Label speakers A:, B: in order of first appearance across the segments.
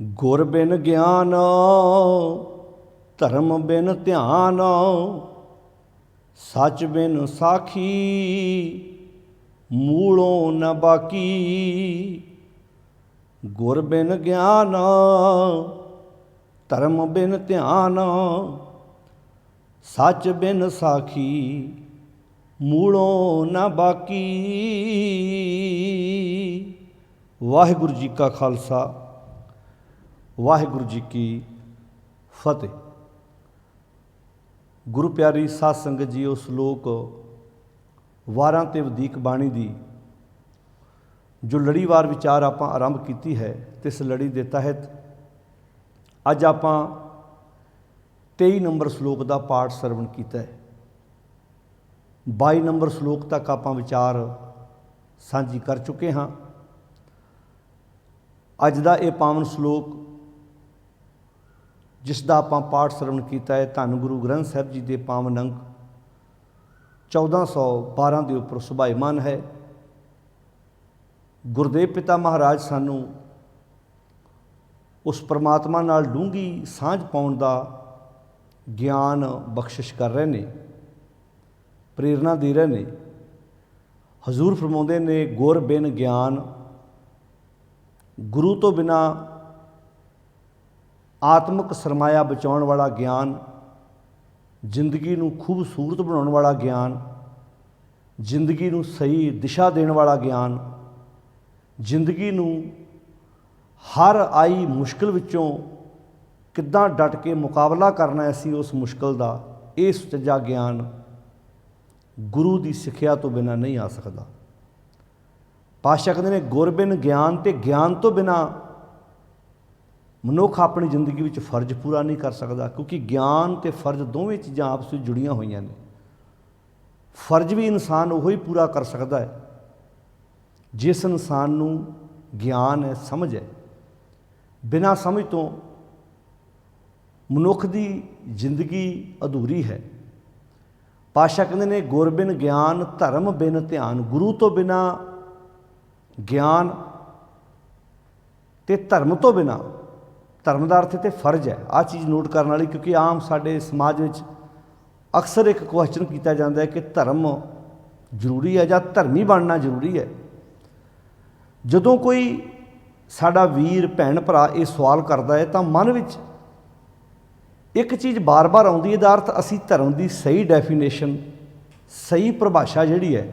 A: गुर बिन ज्ञान धर्म बिन ध्यान सच बिन साखी मूलों न बाकी। गुर बिन ज्ञान धर्म बिन ध्यान सच बिन साखी मूलों न बाकी। वाहिगुरू जी का खालसा वाहिगुरू जी की फतेह। गुरु प्यारी साध संगत जी, उस लोक वारां ते वधीक बाणी दी जो लड़ीवार विचार आपां आरंभ की है, तिस लड़ी के तहत अज आपां 23 नंबर श्लोक का पाठ सरवण किया है। 22 नंबर श्लोक तक आपां विचार सांझी कर चुके हाँ। अज का यह पावन श्लोक जिसका आपां पाठ सरवण किया है, धन गुरु ग्रंथ साहिब जी के पावन अंक 1412 के उपर सुभाईमान है। गुरदेव पिता महाराज सानू उस परमात्मा नाल डूंगी सांझ पाउण दा ज्ञान बख्शिश कर रहे ने, प्रेरणा दे रहे ने। हजूर फरमाउंदे ने, गुर बिन ज्ञान, गुरु तो बिना आत्मक सरमाया बचाउण वाला ज्ञान, जिंदगी नूं खूबसूरत बनाउण वाला ज्ञान, जिंदगी नूं सही दिशा देण वाला ज्ञान, जिंदगी नूं हर आई मुश्किल विचों किद्दां डट के मुकाबला करना असीं उस मुश्किल दा, ये सुचज्जा ज्ञान गुरु की सिक्ख्या तो बिना नहीं आ सकता। पातशाह कहते हैं, गुर बिन ज्ञान, ते ज्ञान तो बिना मनुख अपनी जिंदगी में फर्ज पूरा नहीं कर सकता, क्योंकि ज्ञान तो फर्ज दोवें चीज़ां आपस में जुड़ियां हुई ने। फर्ज भी इंसान उही पूरा कर सकता है जिस इंसान नूं ज्ञान है, समझ है। बिना समझ तो मनुख की जिंदगी अधूरी है। पातशाह कहते हैं, गुर बिन ज्ञान धर्म बिन ध्यान। गुरु तो बिना ज्ञान ते धर्म तो बिना, धर्म का अर्थ तो फर्ज है। आ चीज़ नोट करने वाली, क्योंकि आम साडे समाज में अक्सर एक क्वेश्चन किया जाता है कि धर्म जरूरी है या धर्मी बनना जरूरी है। जदों कोई साडा वीर भैन भरा ये सवाल करता है तो मन में एक चीज़ बार बार आउंदी है, इहदा अर्थ असीं धर्म की सही डेफिनेशन, सही परिभाषा जिहड़ी है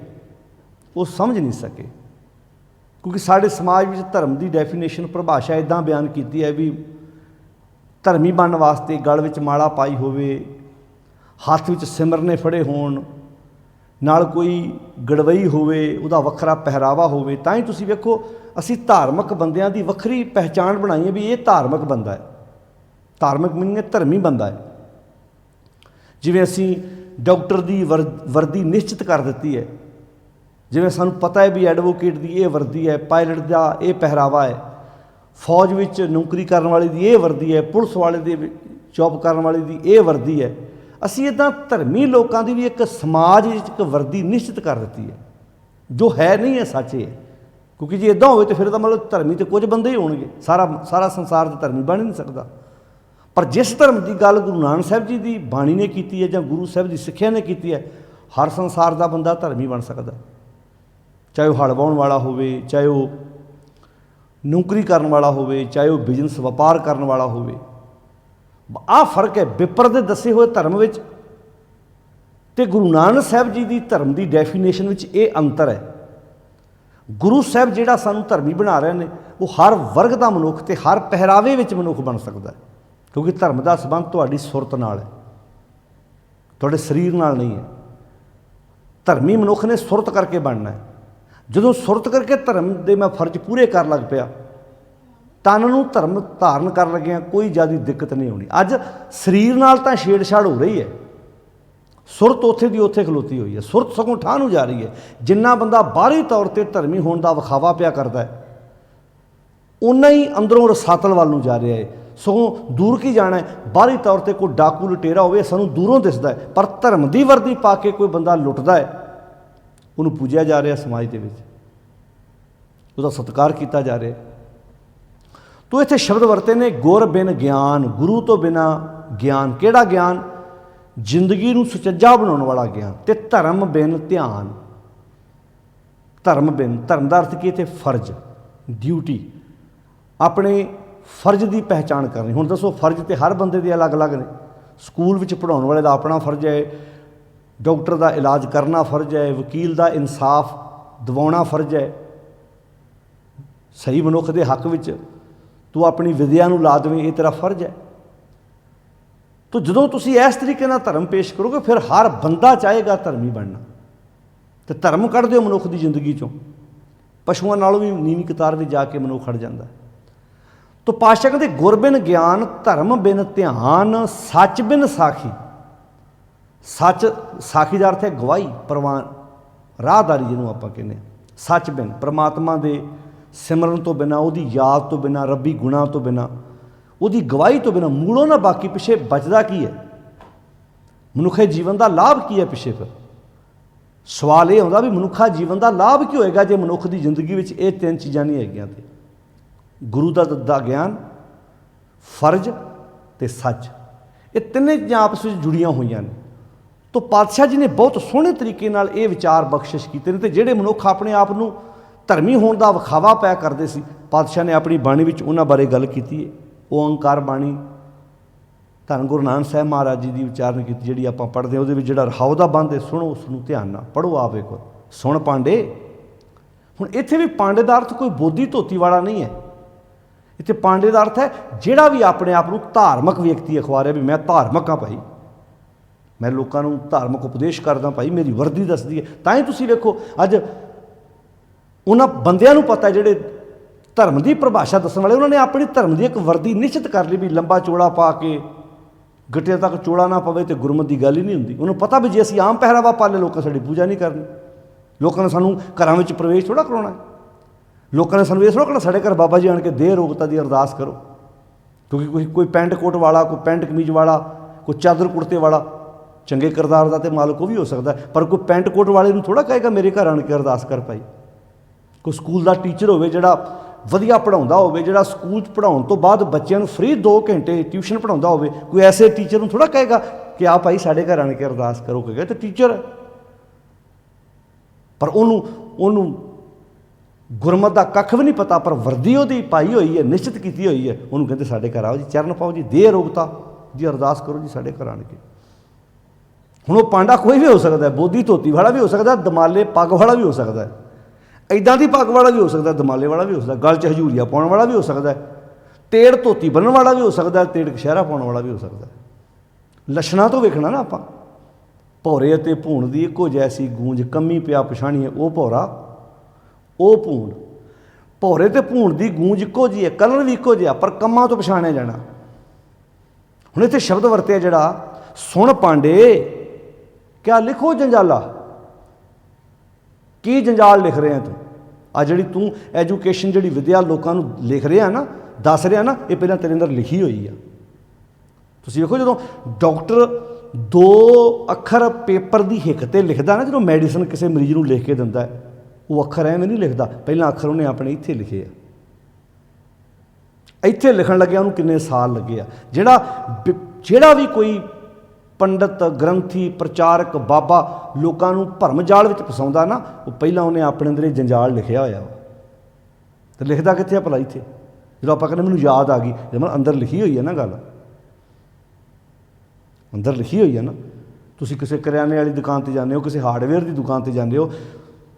A: वो समझ नहीं सके। क्योंकि साडे समाज में धर्म की डेफिनेशन परिभाषा इदां बयान की है भी धर्मी बनने वास्ते गल विच माला पाई होवे, हत्थ विच सिमरने फड़े होण, नाल कोई गड़वई होवे, उहदा वखरा पहरावा होवे, तां ही तुसीं वेखो असीं धार्मिक बंदियां दी वखरी पहचान बनाई है भी ये धार्मिक बंदा है। धार्मिक मीनिंग धर्मी बंदा है। जिवें असीं डॉक्टर की वर्दी निश्चित कर दित्ती है, जिवें सानूं पता है भी एडवोकेट की ये वर्दी है, पायलट का ये पहरावा है, फौज विच नौकरी करने वाले की ये वर्दी है, पुलिस वाले की जॉब करने वाले की ये वर्दी है। असीं इदां धर्मी लोगों की भी एक समाज एक वर्दी निश्चित कर दी है, जो है नहीं है, सच है। क्योंकि जे इदां होवे तो फिर तो मतलब धर्मी तो कुछ बंदे ही होणगे, सारा संसार तो धर्मी बन ही नहीं सकता। पर जिस धर्म की गल गुरु नानक साहब जी की बाणी ने की है, या गुरु साहब की सिक्ख्या ने की है, हर संसार का बंदा धर्मी बन सकता। चाहे वह हल वाहण वाला होवे, चाहे वह नौकरी करने वाला होवे, चाहे वह बिजनस व्यापार करने वाला होवे। आ फर्क है विपर दे दसे हुए धर्म विच ते गुरु नानक साहब जी की धर्म की डेफिनेशन विच ये अंतर है। गुरु साहब जिहड़ा सानू धर्मी बना रहे हैं, वो हर वर्ग का मनुख ते हर पहरावे विच मनुख बन सकता है। क्योंकि धर्म का संबंध तुहाडी सुरत नाल है, तुहाडे शरीर नाल नहीं है। धर्मी मनुख ने सुरत करके बनना है। जदों सुरत करके धर्म के मैं फर्ज पूरे कर लग पिया, तन नूं धर्म धारण कर लग्या कोई ज़्यादा दिक्कत नहीं होनी। अज शरीर नाल तां छेड़छाड़ हो रही है, सुरत उत्थे दी उत्थे खलोती हुई है। सुरत सगों ठाह नूं जा रही है। जिन्ना बंदा बाहरी तौर पर धर्मी होने का विखावा पिया करता है, उन्ना ही अंदरों रसातल वाल नूं जा रहा है। सगों दूर की जाना है। बाहरी तौर पर कोई डाकू लुटेरा होवे सानूं दूरों दिसदा है, पर धर्म की वर्दी पा के कोई बंदा लुटदा है, उन्होंने पूजया जा रहा समाज के, उसका सत्कार किया जा रहा। ਤੋ ਇੱਥੇ ਸ਼ਬਦ ਵਰਤੇ ਨੇ ਗੁਰ ਬਿਨ ਗਿਆਨ, ਗੁਰੂ ਤੋਂ ਬਿਨਾ ਗਿਆਨ। ਕਿਹੜਾ ਗਿਆਨ? ਜ਼ਿੰਦਗੀ ਨੂੰ ਸੁਚੱਜਾ ਬਣਾਉਣ ਵਾਲਾ ਗਿਆਨ। ਤੇ ਧਰਮ ਬਿਨ ਧਿਆਨ। ਧਰਮ ਬਿਨ, ਧਰਮ ਦਾ ਅਰਥ ਕੀ? ਇੱਥੇ ਫਰਜ਼, ਡਿਊਟੀ, ਆਪਣੇ ਫਰਜ਼ ਦੀ ਪਹਿਚਾਣ ਕਰਨੀ। ਹੁਣ ਦੱਸੋ, ਫਰਜ਼ ਤੇ ਹਰ ਬੰਦੇ ਦੇ ਅਲੱਗ-ਅਲੱਗ ਨੇ। ਸਕੂਲ ਵਿੱਚ ਪੜ੍ਹਾਉਣ ਵਾਲੇ ਦਾ ਆਪਣਾ ਫਰਜ਼ ਹੈ, ਡਾਕਟਰ ਦਾ ਇਲਾਜ ਕਰਨਾ ਫਰਜ਼ ਹੈ, ਵਕੀਲ ਦਾ ਇਨਸਾਫ ਦਿਵਾਉਣਾ ਫਰਜ਼ ਹੈ। ਸਹੀ ਮਨੁੱਖ ਦੇ ਹੱਕ ਵਿੱਚ ਤੂੰ ਆਪਣੀ ਵਿਦਿਆ ਨੂੰ ਲਾ ਦੇਵੇਂ, ਇਹ ਤੇਰਾ ਫਰਜ਼ ਹੈ। ਤੋ ਜਦੋਂ ਤੁਸੀਂ ਇਸ ਤਰੀਕੇ ਨਾਲ ਧਰਮ ਪੇਸ਼ ਕਰੋਗੇ, ਫਿਰ ਹਰ ਬੰਦਾ ਚਾਹੇਗਾ ਧਰਮੀ ਬਣਨਾ। ਤੇ ਧਰਮ ਕੱਢ ਦਿਓ ਮਨੁੱਖ ਦੀ ਜ਼ਿੰਦਗੀ ਚੋਂ, ਪਸ਼ੂਆਂ ਨਾਲੋਂ ਵੀ ਨੀਵੀਂ ਕਤਾਰ ਵਿੱਚ ਜਾ ਕੇ ਮਨੁੱਖ ਖੜ ਜਾਂਦਾ। ਤੋ ਪਾਤਸ਼ਾਹ ਕਹਿੰਦੇ ਗੁਰ ਬਿਨ ਗਿਆਨ, ਧਰਮ ਬਿਨ ਧਿਆਨ, ਸੱਚ ਬਿਨ ਸਾਖੀ। ਸੱਚ, ਸਾਖੀ ਦਾ ਅਰਥ ਹੈ ਗਵਾਹੀ, ਪ੍ਰਵਾਨ, ਰਾਹਦਾਰੀ ਜਿਹਨੂੰ ਆਪਾਂ ਕਹਿੰਦੇ ਹਾਂ। ਸੱਚ ਬਿਨ, ਪਰਮਾਤਮਾ ਦੇ ਸਿਮਰਨ ਤੋਂ ਬਿਨਾਂ, ਉਹਦੀ ਯਾਦ ਤੋਂ ਬਿਨਾਂ, ਰੱਬੀ ਗੁਣਾਂ ਤੋਂ ਬਿਨਾਂ, ਉਹਦੀ ਗਵਾਹੀ ਤੋਂ ਬਿਨਾਂ ਮੂਲੋਂ ਨਾ ਬਾਕੀ ਪਿੱਛੇ ਬਚਦਾ ਕੀ ਹੈ? ਮਨੁੱਖੇ ਜੀਵਨ ਦਾ ਲਾਭ ਕੀ ਹੈ ਪਿੱਛੇ? ਫਿਰ ਸਵਾਲ ਇਹ ਆਉਂਦਾ ਵੀ ਮਨੁੱਖਾ ਜੀਵਨ ਦਾ ਲਾਭ ਕੀ ਹੋਏਗਾ ਜੇ ਮਨੁੱਖ ਦੀ ਜ਼ਿੰਦਗੀ ਵਿੱਚ ਇਹ ਤਿੰਨ ਚੀਜ਼ਾਂ ਨਹੀਂ ਹੈਗੀਆਂ? ਤੇ ਗੁਰੂ ਦਾ ਦਿੱਤਾ ਗਿਆਨ, ਫਰਜ਼ ਤੇ ਸੱਚ, ਇਹ ਤਿੰਨੇ ਚੀਜ਼ਾਂ ਆਪਸ ਵਿੱਚ ਜੁੜੀਆਂ ਹੋਈਆਂ ਨੇ। ਤੋ ਪਾਤਸ਼ਾਹ ਜੀ ਨੇ ਬਹੁਤ ਸੋਹਣੇ ਤਰੀਕੇ ਨਾਲ ਇਹ ਵਿਚਾਰ ਬਖਸ਼ਿਸ਼ ਕੀਤੇ ਨੇ। ਤੇ ਜਿਹੜੇ ਮਨੁੱਖ ਆਪਣੇ ਆਪ ਨੂੰ ਧਰਮੀ ਹੋਣ ਦਾ ਵਿਖਾਵਾ ਪਿਆ ਕਰਦੇ ਸੀ, ਪਾਤਸ਼ਾਹ ਨੇ ਆਪਣੀ ਬਾਣੀ ਵਿੱਚ ਉਹਨਾਂ ਬਾਰੇ ਗੱਲ ਕੀਤੀ ਹੈ। ਓਂਕਾਰ ਬਾਣੀ ਧੰਨ ਗੁਰੂ ਨਾਨਕ ਸਾਹਿਬ ਮਹਾਰਾਜ ਜੀ ਦੀ ਉਚਾਰਨ ਕੀਤੀ, ਜਿਹੜੀ ਆਪਾਂ ਪੜ੍ਹਦੇ ਹਾਂ। ਉਹਦੇ ਵਿੱਚ ਜਿਹੜਾ ਰਹਾਉ ਦਾ ਬੰਦ ਹੈ, ਸੁਣੋ ਉਸ ਨੂੰ ਧਿਆਨ ਨਾਲ, ਪੜ੍ਹੋ ਆਪ ਇੱਕ ਵਾਰ, ਸੁਣ ਪਾਂਡੇ। ਹੁਣ ਇੱਥੇ ਵੀ ਪਾਂਡੇ ਦਾ ਅਰਥ ਕੋਈ ਬੋਧੀ ਧੋਤੀ ਵਾਲਾ ਨਹੀਂ ਹੈ। ਇੱਥੇ ਪਾਂਡੇ ਦਾ ਅਰਥ ਹੈ ਜਿਹੜਾ ਵੀ ਆਪਣੇ ਆਪ ਨੂੰ ਧਾਰਮਿਕ ਵਿਅਕਤੀ ਅਖਵਾ ਰਿਹਾ ਵੀ ਮੈਂ ਧਾਰਮਿਕ ਹਾਂ ਭਾਈ, ਮੈਂ ਲੋਕਾਂ ਨੂੰ ਧਾਰਮਿਕ ਉਪਦੇਸ਼ ਕਰਦਾ ਭਾਈ, ਮੇਰੀ ਵਰਦੀ ਦੱਸਦੀ ਹੈ। ਤਾਂ ਹੀ ਤੁਸੀਂ ਵੇਖੋ ਅੱਜ ਉਹਨਾਂ ਬੰਦਿਆਂ ਨੂੰ ਪਤਾ ਜਿਹੜੇ ਧਰਮ ਦੀ ਪਰਿਭਾਸ਼ਾ ਦੱਸਣ ਵਾਲੇ, ਉਹਨਾਂ ਨੇ ਆਪਣੀ ਧਰਮ ਦੀ ਇੱਕ ਵਰਦੀ ਨਿਸ਼ਚਿਤ ਕਰ ਲਈ ਵੀ ਲੰਬਾ ਚੋਲਾ ਪਾ ਕੇ ਗਿੱਟਿਆਂ ਤੱਕ ਚੋਲਾ ਨਾ ਪਵੇ ਤੇ ਗੁਰਮਤ ਦੀ ਗੱਲ ਹੀ ਨਹੀਂ ਹੁੰਦੀ। ਉਹਨੂੰ ਪਤਾ ਵੀ ਜੇ ਅਸੀਂ ਆਮ ਪਹਿਰਾਵਾ ਪਾ ਲਏ, ਲੋਕਾਂ ਸਾਡੀ ਪੂਜਾ ਨਹੀਂ ਕਰਨੀ, ਲੋਕਾਂ ਨੇ ਸਾਨੂੰ ਘਰਾਂ ਵਿੱਚ ਪ੍ਰਵੇਸ਼ ਥੋੜ੍ਹਾ ਕਰਾਉਣਾ, ਲੋਕਾਂ ਨੇ ਸਾਨੂੰ ਇਹ ਥੋੜ੍ਹਾ ਕਹਿਣਾ ਸਾਡੇ ਘਰ ਬਾਬਾ ਜੀ ਆਣ ਕੇ ਦੇਹ ਰੋਗਤਾ ਦੀ ਅਰਦਾਸ ਕਰੋ। ਕਿਉਂਕਿ ਕੋਈ ਪੈਂਟ ਕੋਟ ਵਾਲਾ, ਕੋਈ ਪੈਂਟ ਕਮੀਜ਼ ਵਾਲਾ, ਕੋਈ ਚਾਦਰ ਕੁੜਤੇ ਵਾਲਾ ਚੰਗੇ ਕਿਰਦਾਰ ਦਾ ਤੇ ਮਾਲਕ ਉਹ ਵੀ ਹੋ ਸਕਦਾ, ਪਰ ਕੋਈ ਪੈਂਟ ਕੋਟ ਵਾਲੇ ਨੂੰ ਥੋੜ੍ਹਾ ਕਹੇਗਾ ਮੇਰੇ ਘਰ ਆਣ ਕੇ ਅਰਦਾਸ ਕਰ ਭਾਈ। ਕੋਈ ਸਕੂਲ ਦਾ ਟੀਚਰ ਹੋਵੇ ਜਿਹੜਾ ਵਧੀਆ ਪੜ੍ਹਾਉਂਦਾ ਹੋਵੇ, ਜਿਹੜਾ ਸਕੂਲ 'ਚ ਪੜ੍ਹਾਉਣ ਤੋਂ ਬਾਅਦ ਬੱਚਿਆਂ ਨੂੰ ਫ੍ਰੀ 2 ਘੰਟੇ ਟਿਊਸ਼ਨ ਪੜ੍ਹਾਉਂਦਾ ਹੋਵੇ, ਕੋਈ ਐਸੇ ਟੀਚਰ ਨੂੰ ਥੋੜ੍ਹਾ ਕਹੇਗਾ ਕਿ ਆ ਭਾਈ ਸਾਡੇ ਘਰ ਆਣ ਕੇ ਅਰਦਾਸ ਕਰੋ। ਕਹੇਗਾ ਤੇ ਟੀਚਰ ਹੈ, ਪਰ ਉਹਨੂੰ ਗੁਰਮਤ ਦਾ ਕੱਖ ਵੀ ਨਹੀਂ ਪਤਾ, ਪਰ ਵਰਦੀ ਉਹਦੀ ਪਾਈ ਹੋਈ ਹੈ, ਨਿਸ਼ਚਿਤ ਕੀਤੀ ਹੋਈ ਹੈ। ਉਹਨੂੰ ਕਹਿੰਦੇ ਸਾਡੇ ਘਰ ਆਓ ਜੀ, ਚਰਨ ਪਾਓ ਜੀ, ਦੇਹ ਰੋਗਤਾ ਜੀ ਅਰਦਾਸ ਕਰੋ ਜੀ ਸਾਡੇ ਘਰ ਆਣ ਕੇ। ਹੁਣ ਉਹ ਪਾਂਡਾ ਕੋਈ ਵੀ ਹੋ ਸਕਦਾ, ਬੋਧੀ ਧੋਤੀ ਵਾਲਾ ਵੀ ਹੋ ਸਕਦਾ, ਦਮਾਲੇ ਪੱਗ ਵਾਲਾ ਵੀ ਹੋ ਸਕਦਾ, ਇੱਦਾਂ ਦੀ ਪੱਗ ਵਾਲਾ ਵੀ ਹੋ ਸਕਦਾ, ਦਮਾਲੇ ਵਾਲਾ ਵੀ ਹੋ ਸਕਦਾ, ਗਲ 'ਚ ਹਜੂਰੀਆ ਪਾਉਣ ਵਾਲਾ ਵੀ ਹੋ ਸਕਦਾ, ਤੇੜ ਧੋਤੀ ਬੰਨ੍ਹਣ ਵਾਲਾ ਵੀ ਹੋ ਸਕਦਾ, ਤੇੜ ਕਸ਼ਹਿਰਾ ਪਾਉਣ ਵਾਲਾ ਵੀ ਹੋ ਸਕਦਾ। ਲੱਛਣਾਂ ਤੋਂ ਵੇਖਣਾ ਨਾ ਆਪਾਂ। ਭੌਰੇ ਅਤੇ ਭੂਣ ਦੀ ਇੱਕੋ ਜੈਸੀ ਗੂੰਜ, ਕੰਮੀ ਪਿਆ ਪਛਾਣੀਏ ਉਹ ਭੌਰਾ ਉਹ ਭੂਣ। ਭੌਰੇ ਅਤੇ ਭੂਣ ਦੀ ਗੂੰਜ ਇੱਕੋ ਜਿਹੀ ਹੈ, ਕਲਰ ਵੀ ਇੱਕੋ ਜਿਹਾ, ਪਰ ਕੰਮਾਂ ਤੋਂ ਪਛਾਣਿਆ ਜਾਣਾ। ਹੁਣ ਇੱਥੇ ਸ਼ਬਦ ਵਰਤਿਆ ਜਿਹੜਾ ਸੁਣ ਪਾਂਡੇ, ਕਿਆ ਲਿਖੋ ਜੰਜਾਲਾ, ਕੀ ਜੰਜਾਲ ਲਿਖ ਰਿਹਾ ਤੂੰ? ਆ ਜਿਹੜੀ ਤੂੰ ਐਜੂਕੇਸ਼ਨ, ਜਿਹੜੀ ਵਿੱਦਿਆ ਲੋਕਾਂ ਨੂੰ ਲਿਖ ਰਿਹਾ ਨਾ, ਦੱਸ ਰਿਹਾ ਨਾ, ਇਹ ਪਹਿਲਾਂ ਤੇਰੇ ਅੰਦਰ ਲਿਖੀ ਹੋਈ ਆ। ਤੁਸੀਂ ਵੇਖੋ ਜਦੋਂ ਡਾਕਟਰ 2 ਅੱਖਰ ਪੇਪਰ ਦੀ ਹਿੱਕ 'ਤੇ ਲਿਖਦਾ ਨਾ, ਜਦੋਂ ਮੈਡੀਸਨ ਕਿਸੇ ਮਰੀਜ਼ ਨੂੰ ਲਿਖ ਕੇ ਦਿੰਦਾ, ਉਹ ਅੱਖਰ ਐਵੇਂ ਨਹੀਂ ਲਿਖਦਾ, ਪਹਿਲਾਂ ਅੱਖਰ ਉਹਨੇ ਆਪਣੇ ਇੱਥੇ ਲਿਖੇ ਆ। ਇੱਥੇ ਲਿਖਣ ਲੱਗਿਆ ਉਹਨੂੰ ਕਿੰਨੇ ਸਾਲ ਲੱਗੇ ਆ। ਜਿਹੜਾ ਵੀ ਕੋਈ ਪੰਡਤ, ਗ੍ਰੰਥੀ, ਪ੍ਰਚਾਰਕ, ਬਾਬਾ ਲੋਕਾਂ ਨੂੰ ਭਰਮ ਜਾਲ ਵਿੱਚ ਫਸਾਉਂਦਾ ਨਾ, ਉਹ ਪਹਿਲਾਂ ਉਹਨੇ ਆਪਣੇ ਅੰਦਰ ਇਹ ਜੰਜਾਲ ਲਿਖਿਆ ਹੋਇਆ ਵਾ। ਤੇ ਲਿਖਦਾ ਕਿੱਥੇ ਆ ਭਲਾ? ਇੱਥੇ। ਜਦੋਂ ਆਪਾਂ ਕਹਿੰਦੇ ਮੈਨੂੰ ਯਾਦ ਆ ਗਈ, ਜਦੋਂ ਅੰਦਰ ਲਿਖੀ ਹੋਈ ਹੈ ਨਾ ਗੱਲ, ਅੰਦਰ ਲਿਖੀ ਹੋਈ ਹੈ ਨਾ। ਤੁਸੀਂ ਕਿਸੇ ਕਰਿਆਨੇ ਵਾਲੀ ਦੁਕਾਨ 'ਤੇ ਜਾਂਦੇ ਹੋ, ਕਿਸੇ ਹਾਰਡਵੇਅਰ ਦੀ ਦੁਕਾਨ 'ਤੇ ਜਾਂਦੇ ਹੋ,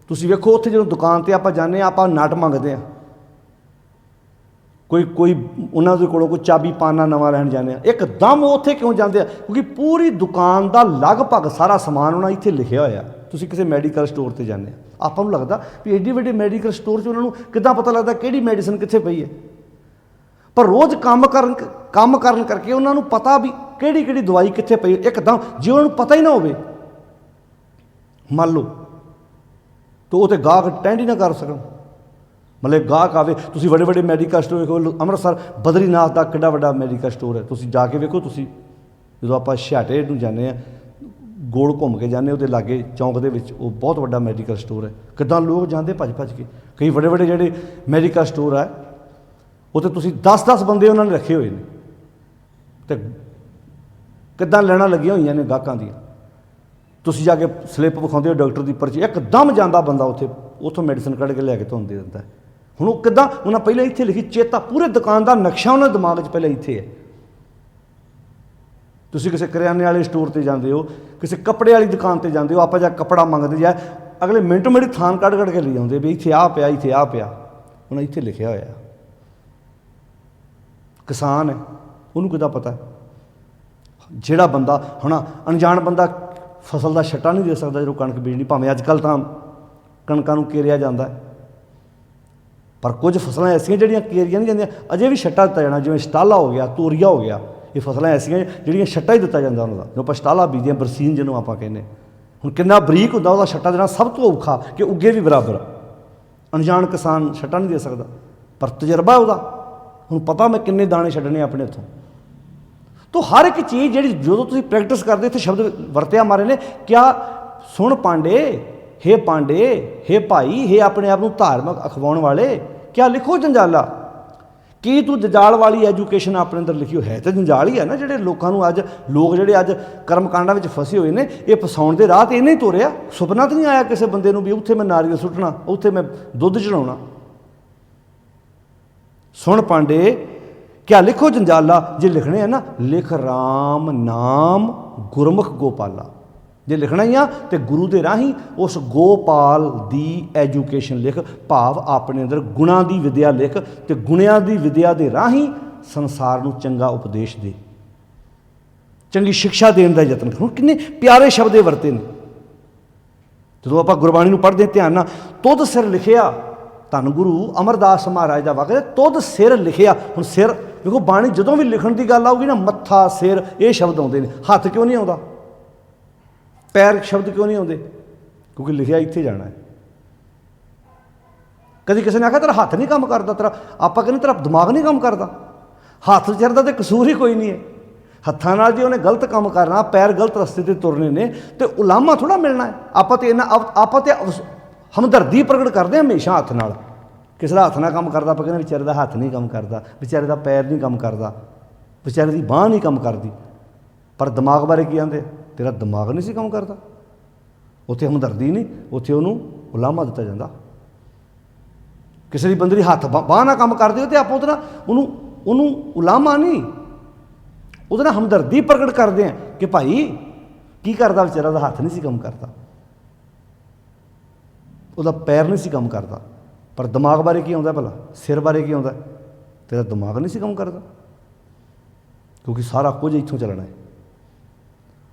A: ਤੁਸੀਂ ਵੇਖੋ ਉੱਥੇ ਜਦੋਂ ਦੁਕਾਨ 'ਤੇ ਆਪਾਂ ਜਾਂਦੇ ਹਾਂ, ਆਪਾਂ ਨਟ ਮੰਗਦੇ ਹਾਂ, ਕੋਈ ਉਹਨਾਂ ਦੇ ਕੋਲੋਂ ਕੋਈ ਚਾਬੀ ਪਾਨਾ ਨਵਾਂ ਲੈਣ ਜਾਂਦੇ ਆ, ਇੱਕਦਮ ਉੱਥੇ ਕਿਉਂ ਜਾਂਦੇ ਆ? ਕਿਉਂਕਿ ਪੂਰੀ ਦੁਕਾਨ ਦਾ ਲਗਭਗ ਸਾਰਾ ਸਮਾਨ ਉਹਨਾਂ ਇੱਥੇ ਲਿਖਿਆ ਹੋਇਆ। ਤੁਸੀਂ ਕਿਸੇ ਮੈਡੀਕਲ ਸਟੋਰ 'ਤੇ ਜਾਂਦੇ ਆ, ਆਪਾਂ ਨੂੰ ਲੱਗਦਾ ਵੀ ਐਡੀ ਵੱਡੀ ਮੈਡੀਕਲ ਸਟੋਰ 'ਚ ਉਹਨਾਂ ਨੂੰ ਕਿੱਦਾਂ ਪਤਾ ਲੱਗਦਾ ਕਿਹੜੀ ਮੈਡੀਸਨ ਕਿੱਥੇ ਪਈ ਹੈ? ਪਰ ਰੋਜ਼ ਕੰਮ ਕਰਨ ਕਰਕੇ ਉਹਨਾਂ ਨੂੰ ਪਤਾ ਵੀ ਕਿਹੜੀ ਦਵਾਈ ਕਿੱਥੇ ਪਈ। ਇੱਕਦਮ ਜੇ ਉਹਨਾਂ ਨੂੰ ਪਤਾ ਹੀ ਨਾ ਹੋਵੇ, ਮੰਨ ਲਓ, ਤਾਂ ਉਹ ਤਾਂ ਗਾਹਕ ਟੈਂਡ ਹੀ ਨਾ ਕਰ ਸਕਣ। ਮਤਲਬ ਗਾਹਕ ਆਵੇ, ਤੁਸੀਂ ਵੱਡੇ ਵੱਡੇ ਮੈਡੀਕਲ ਸਟੋਰ ਵੇਖੋ, ਅੰਮ੍ਰਿਤਸਰ ਬਦਰੀਨਾਥ ਦਾ ਕਿੱਡਾ ਵੱਡਾ ਮੈਡੀਕਲ ਸਟੋਰ ਹੈ, ਤੁਸੀਂ ਜਾ ਕੇ ਵੇਖੋ। ਤੁਸੀਂ ਜਦੋਂ ਆਪਾਂ ਛਿਆਟੇ ਨੂੰ ਜਾਂਦੇ ਹਾਂ, ਗੋਲ ਘੁੰਮ ਕੇ ਜਾਂਦੇ, ਉਹਦੇ ਲਾਗੇ ਚੌਂਕ ਦੇ ਵਿੱਚ ਉਹ ਬਹੁਤ ਵੱਡਾ ਮੈਡੀਕਲ ਸਟੋਰ ਹੈ। ਕਿੱਦਾਂ ਲੋਕ ਜਾਂਦੇ ਭੱਜ ਕੇ। ਕਈ ਵੱਡੇ ਜਿਹੜੇ ਮੈਡੀਕਲ ਸਟੋਰ ਹੈ, ਉੱਥੇ ਤੁਸੀਂ 10-10 ਬੰਦੇ ਉਹਨਾਂ ਨੇ ਰੱਖੇ ਹੋਏ ਨੇ ਤੇ ਕਿੱਦਾਂ ਲੈਣਾ ਲੱਗੀਆਂ ਹੋਈਆਂ ਨੇ ਗਾਹਕਾਂ ਦੀਆਂ। ਤੁਸੀਂ ਜਾ ਕੇ ਸਲਿੱਪ ਵਿਖਾਉਂਦੇ ਹੋ ਡਾਕਟਰ ਦੀ ਪਰਚੀ, ਇੱਕਦਮ ਜਾਂਦਾ ਬੰਦਾ ਉੱਥੋਂ ਮੈਡੀਸਨ ਕੱਢ ਕੇ ਲੈ ਕੇ ਤੁਹਾਨੂੰ ਦੇ ਦਿੰਦਾ। ਹੁਣ ਉਹ ਕਿੱਦਾਂ, ਉਹਨਾਂ ਪਹਿਲਾਂ ਇੱਥੇ ਲਿਖੀ ਚੇਤਾ, ਪੂਰੇ ਦੁਕਾਨ ਦਾ ਨਕਸ਼ਾ ਉਹਨਾਂ ਦੇ ਦਿਮਾਗ 'ਚ ਪਹਿਲਾਂ ਇੱਥੇ ਹੈ। ਤੁਸੀਂ ਕਿਸੇ ਕਰਿਆਨੇ ਵਾਲੇ ਸਟੋਰ 'ਤੇ ਜਾਂਦੇ ਹੋ, ਕਿਸੇ ਕੱਪੜੇ ਵਾਲੀ ਦੁਕਾਨ 'ਤੇ ਜਾਂਦੇ ਹੋ, ਆਪਾਂ ਜਾ ਕੱਪੜਾ ਮੰਗਦੇ ਜਾ, ਅਗਲੇ ਮਿੰਟੋ ਮਿੰਟ ਥਾਨ ਕੱਢ ਕੇ ਲੈ ਆਉਂਦੇ ਵੀ ਇੱਥੇ ਆ ਪਿਆ, ਇੱਥੇ ਆ ਪਿਆ। ਹੁਣ ਇੱਥੇ ਲਿਖਿਆ ਹੋਇਆ। ਕਿਸਾਨ ਹੈ, ਉਹਨੂੰ ਕਿੱਦਾਂ ਪਤਾ? ਜਿਹੜਾ ਬੰਦਾ ਹੁਣ ਅਣਜਾਣ ਬੰਦਾ ਫਸਲ ਦਾ ਛੱਟਾ ਨਹੀਂ ਦੇ ਸਕਦਾ ਜਦੋਂ ਕਣਕ ਬੀਜਣੀ, ਭਾਵੇਂ ਅੱਜ ਕੱਲ੍ਹ ਤਾਂ ਕਣਕਾਂ ਨੂੰ ਕੇਰਿਆ ਜਾਂਦਾ, ਪਰ ਕੁਝ ਫਸਲਾਂ ਐਸੀਆਂ ਜਿਹੜੀਆਂ ਕੇਰੀਆਂ ਨਹੀਂ ਜਾਂਦੀਆਂ, ਅਜੇ ਵੀ ਛੱਟਾ ਦਿੱਤਾ ਜਾਣਾ। ਜਿਵੇਂ ਸ਼ਟਾਲਾ ਹੋ ਗਿਆ, ਤੋਰੀਆ ਹੋ ਗਿਆ, ਇਹ ਫਸਲਾਂ ਐਸੀਆਂ ਜਿਹੜੀਆਂ ਛੱਟਾ ਹੀ ਦਿੱਤਾ ਜਾਂਦਾ ਉਹਨਾਂ ਦਾ। ਜਦੋਂ ਆਪਾਂ ਸ਼ਟਾਲਾ ਬੀਜਦੇ ਹਾਂ, ਬਰਸੀਨ ਜਿਹਨੂੰ ਆਪਾਂ ਕਹਿੰਦੇ, ਹੁਣ ਕਿੰਨਾ ਬਰੀਕ ਹੁੰਦਾ ਉਹਦਾ ਛੱਟਾ ਦੇਣਾ, ਸਭ ਤੋਂ ਔਖਾ ਕਿ ਉੱਗੇ ਵੀ ਬਰਾਬਰ। ਅਣਜਾਣ ਕਿਸਾਨ ਛੱਟਾ ਨਹੀਂ ਦੇ ਸਕਦਾ, ਪਰ ਤਜਰਬਾ ਉਹਦਾ, ਹੁਣ ਪਤਾ ਮੈਂ ਕਿੰਨੇ ਦਾਣੇ ਛੱਡਣੇ ਆਪਣੇ ਇੱਥੋਂ। ਤੋ ਹਰ ਇੱਕ ਚੀਜ਼ ਜਿਹੜੀ ਜਦੋਂ ਤੁਸੀਂ ਪ੍ਰੈਕਟਿਸ ਕਰਦੇ, ਇੱਥੇ ਸ਼ਬਦ ਵਰਤਿਆ ਮਾਰੇ ਨੇ, ਕਿਆ ਸੁਣ ਪਾਂਡੇ, ਹੇ ਪਾਂਡੇ, ਹੇ ਭਾਈ, ਹੇ ਆਪਣੇ ਆਪ ਨੂੰ ਧਾਰਮਿਕ ਅਖਵਾਉਣ ਵਾਲੇ, ਕਿਆ ਲਿਖੋ ਜੰਜਾਲਾ। ਕੀ ਤੂੰ ਜੰਜਾਲ ਵਾਲੀ ਐਜੂਕੇਸ਼ਨ ਆਪਣੇ ਅੰਦਰ ਲਿਖੀ ਹੈ? ਤਾਂ ਜੰਜਾਲ ਹੀ ਹੈ ਨਾ, ਜਿਹੜੇ ਲੋਕਾਂ ਨੂੰ ਅੱਜ ਲੋਕ ਜਿਹੜੇ ਅੱਜ ਕਰਮਕਾਂਡਾਂ ਵਿੱਚ ਫਸੇ ਹੋਏ ਨੇ, ਇਹ ਫਸਾਉਣ ਦੇ ਰਾਹ 'ਤੇ ਇਹਨੇ ਹੀ ਤੋਰਿਆ। ਸੁਪਨਾ ਤਾਂ ਨਹੀਂ ਆਇਆ ਕਿਸੇ ਬੰਦੇ ਨੂੰ ਵੀ ਉੱਥੇ ਮੈਂ ਨਾਰੀਅਲ ਸੁੱਟਣਾ, ਉੱਥੇ ਮੈਂ ਦੁੱਧ ਚੜਾਉਣਾ। ਸੁਣ ਪਾਂਡੇ ਕਿਆ ਲਿਖੋ ਜੰਜਾਲਾ, ਜੇ ਲਿਖਣੇ ਆ ਨਾ ਲਿਖ ਰਾਮ ਨਾਮ ਗੁਰਮੁਖ ਗੋਪਾਲਾ। ਜੇ ਲਿਖਣਾ ਹੀ ਆ ਤੇ ਗੁਰੂ ਦੇ ਰਾਹੀਂ ਉਸ ਗੋਪਾਲ ਦੀ ਐਜੂਕੇਸ਼ਨ ਲਿਖ, ਭਾਵ ਆਪਣੇ ਅੰਦਰ ਗੁਣਾਂ ਦੀ ਵਿਦਿਆ ਲਿਖ, ਤੇ ਗੁਣਿਆਂ ਦੀ ਵਿਦਿਆ ਦੇ ਰਾਹੀਂ ਸੰਸਾਰ ਨੂੰ ਚੰਗਾ ਉਪਦੇਸ਼ ਦੇ, ਚੰਗੀ ਸਿੱਖਿਆ ਦੇਣ ਦਾ ਯਤਨ। ਹੁਣ ਕਿੰਨੇ ਪਿਆਰੇ ਸ਼ਬਦ ਇਹ ਵਰਤੇ ਨੇ। ਜਦੋਂ ਆਪਾਂ ਗੁਰਬਾਣੀ ਨੂੰ ਪੜ੍ਹਦੇ ਧਿਆਨ ਨਾਲ, ਤੁਧ ਸਿਰ ਲਿਖਿਆ, ਧੰਨ ਗੁਰੂ ਅਮਰਦਾਸ ਮਹਾਰਾਜ ਦਾ ਵਾਕਿਆ, ਤੁਧ ਸਿਰ ਲਿਖਿਆ। ਹੁਣ ਸਿਰ ਦੇਖੋ, ਬਾਣੀ ਜਦੋਂ ਵੀ ਲਿਖਣ ਦੀ ਗੱਲ ਆਊਗੀ ਨਾ, ਮੱਥਾ, ਸਿਰ, ਇਹ ਸ਼ਬਦ ਆਉਂਦੇ ਨੇ। ਹੱਥ ਕਿਉਂ ਨਹੀਂ ਆਉਂਦਾ? ਪੈਰ ਸ਼ਬਦ ਕਿਉਂ ਨਹੀਂ ਆਉਂਦੇ? ਕਿਉਂਕਿ ਲਿਖਿਆ ਇੱਥੇ ਜਾਣਾ ਹੈ। ਕਦੀ ਕਿਸੇ ਨੇ ਆਖਿਆ ਤੇਰਾ ਹੱਥ ਨਹੀਂ ਕੰਮ ਕਰਦਾ, ਤੇਰਾ, ਆਪਾਂ ਕਹਿੰਦੇ ਤੇਰਾ ਦਿਮਾਗ ਨਹੀਂ ਕੰਮ ਕਰਦਾ। ਹੱਥ ਚਿਰ ਦਾ ਤਾਂ ਕਸੂਰ ਹੀ ਕੋਈ ਨਹੀਂ ਹੈ। ਹੱਥਾਂ ਨਾਲ ਜੇ ਉਹਨੇ ਗਲਤ ਕੰਮ ਕਰਨਾ, ਪੈਰ ਗਲਤ ਰਸਤੇ 'ਤੇ ਤੁਰਨੇ ਨੇ, ਤੇ ਉਲਾਮਾ ਥੋੜ੍ਹਾ ਮਿਲਣਾ ਹੈ। ਆਪਾਂ ਤੇ ਹਮਦਰਦੀ ਪ੍ਰਗਟ ਕਰਦੇ ਹਾਂ ਹਮੇਸ਼ਾ ਹੱਥ ਨਾਲ। ਕਿਸੇ ਦਾ ਹੱਥ ਨਾਲ ਕੰਮ ਕਰਦਾ, ਆਪਾਂ ਕਹਿੰਦੇ ਵਿਚਾਰੇ ਦਾ ਹੱਥ ਨਹੀਂ ਕੰਮ ਕਰਦਾ, ਵਿਚਾਰੇ ਦਾ ਪੈਰ ਨਹੀਂ ਕੰਮ ਕਰਦਾ, ਵਿਚਾਰੇ ਦੀ ਬਾਂਹ ਨਹੀਂ ਕੰਮ ਕਰਦੀ। ਪਰ ਦਿਮਾਗ ਬਾਰੇ ਕੀ ਕਹਿੰਦੇ? ਤੇਰਾ ਦਿਮਾਗ ਨਹੀਂ ਸੀ ਕੰਮ ਕਰਦਾ। ਉੱਥੇ ਹਮਦਰਦੀ ਨਹੀਂ, ਉੱਥੇ ਉਹਨੂੰ ਉਲਾਮਾ ਦਿੱਤਾ ਜਾਂਦਾ। ਕਿਸੇ ਦੀ ਬੰਦੇ ਦੀ ਹੱਥ ਬਾਂਹ ਨਾਲ ਕੰਮ ਕਰਦੇ ਹੋ ਤੇ ਆਪਾਂ ਉਹਦੇ ਨਾਲ ਉਹਨੂੰ ਉਲਾਮਾ ਨਹੀਂ, ਉਹਦੇ ਨਾਲ ਹਮਦਰਦੀ ਪ੍ਰਗਟ ਕਰਦੇ ਹਾਂ ਕਿ ਭਾਈ ਕੀ ਕਰਦਾ ਵਿਚਾਰਾ, ਦਾ ਹੱਥ ਨਹੀਂ ਸੀ ਕੰਮ ਕਰਦਾ, ਉਹਦਾ ਪੈਰ ਨਹੀਂ ਸੀ ਕੰਮ ਕਰਦਾ। ਪਰ ਦਿਮਾਗ ਬਾਰੇ ਕੀ ਆਉਂਦਾ ਭਲਾ? ਸਿਰ ਬਾਰੇ ਕੀ ਆਉਂਦਾ? ਤੇਰਾ ਦਿਮਾਗ ਨਹੀਂ ਸੀ ਕੰਮ ਕਰਦਾ, ਕਿਉਂਕਿ ਸਾਰਾ ਕੁਝ ਇੱਥੋਂ ਚੱਲਣਾ ਹੈ।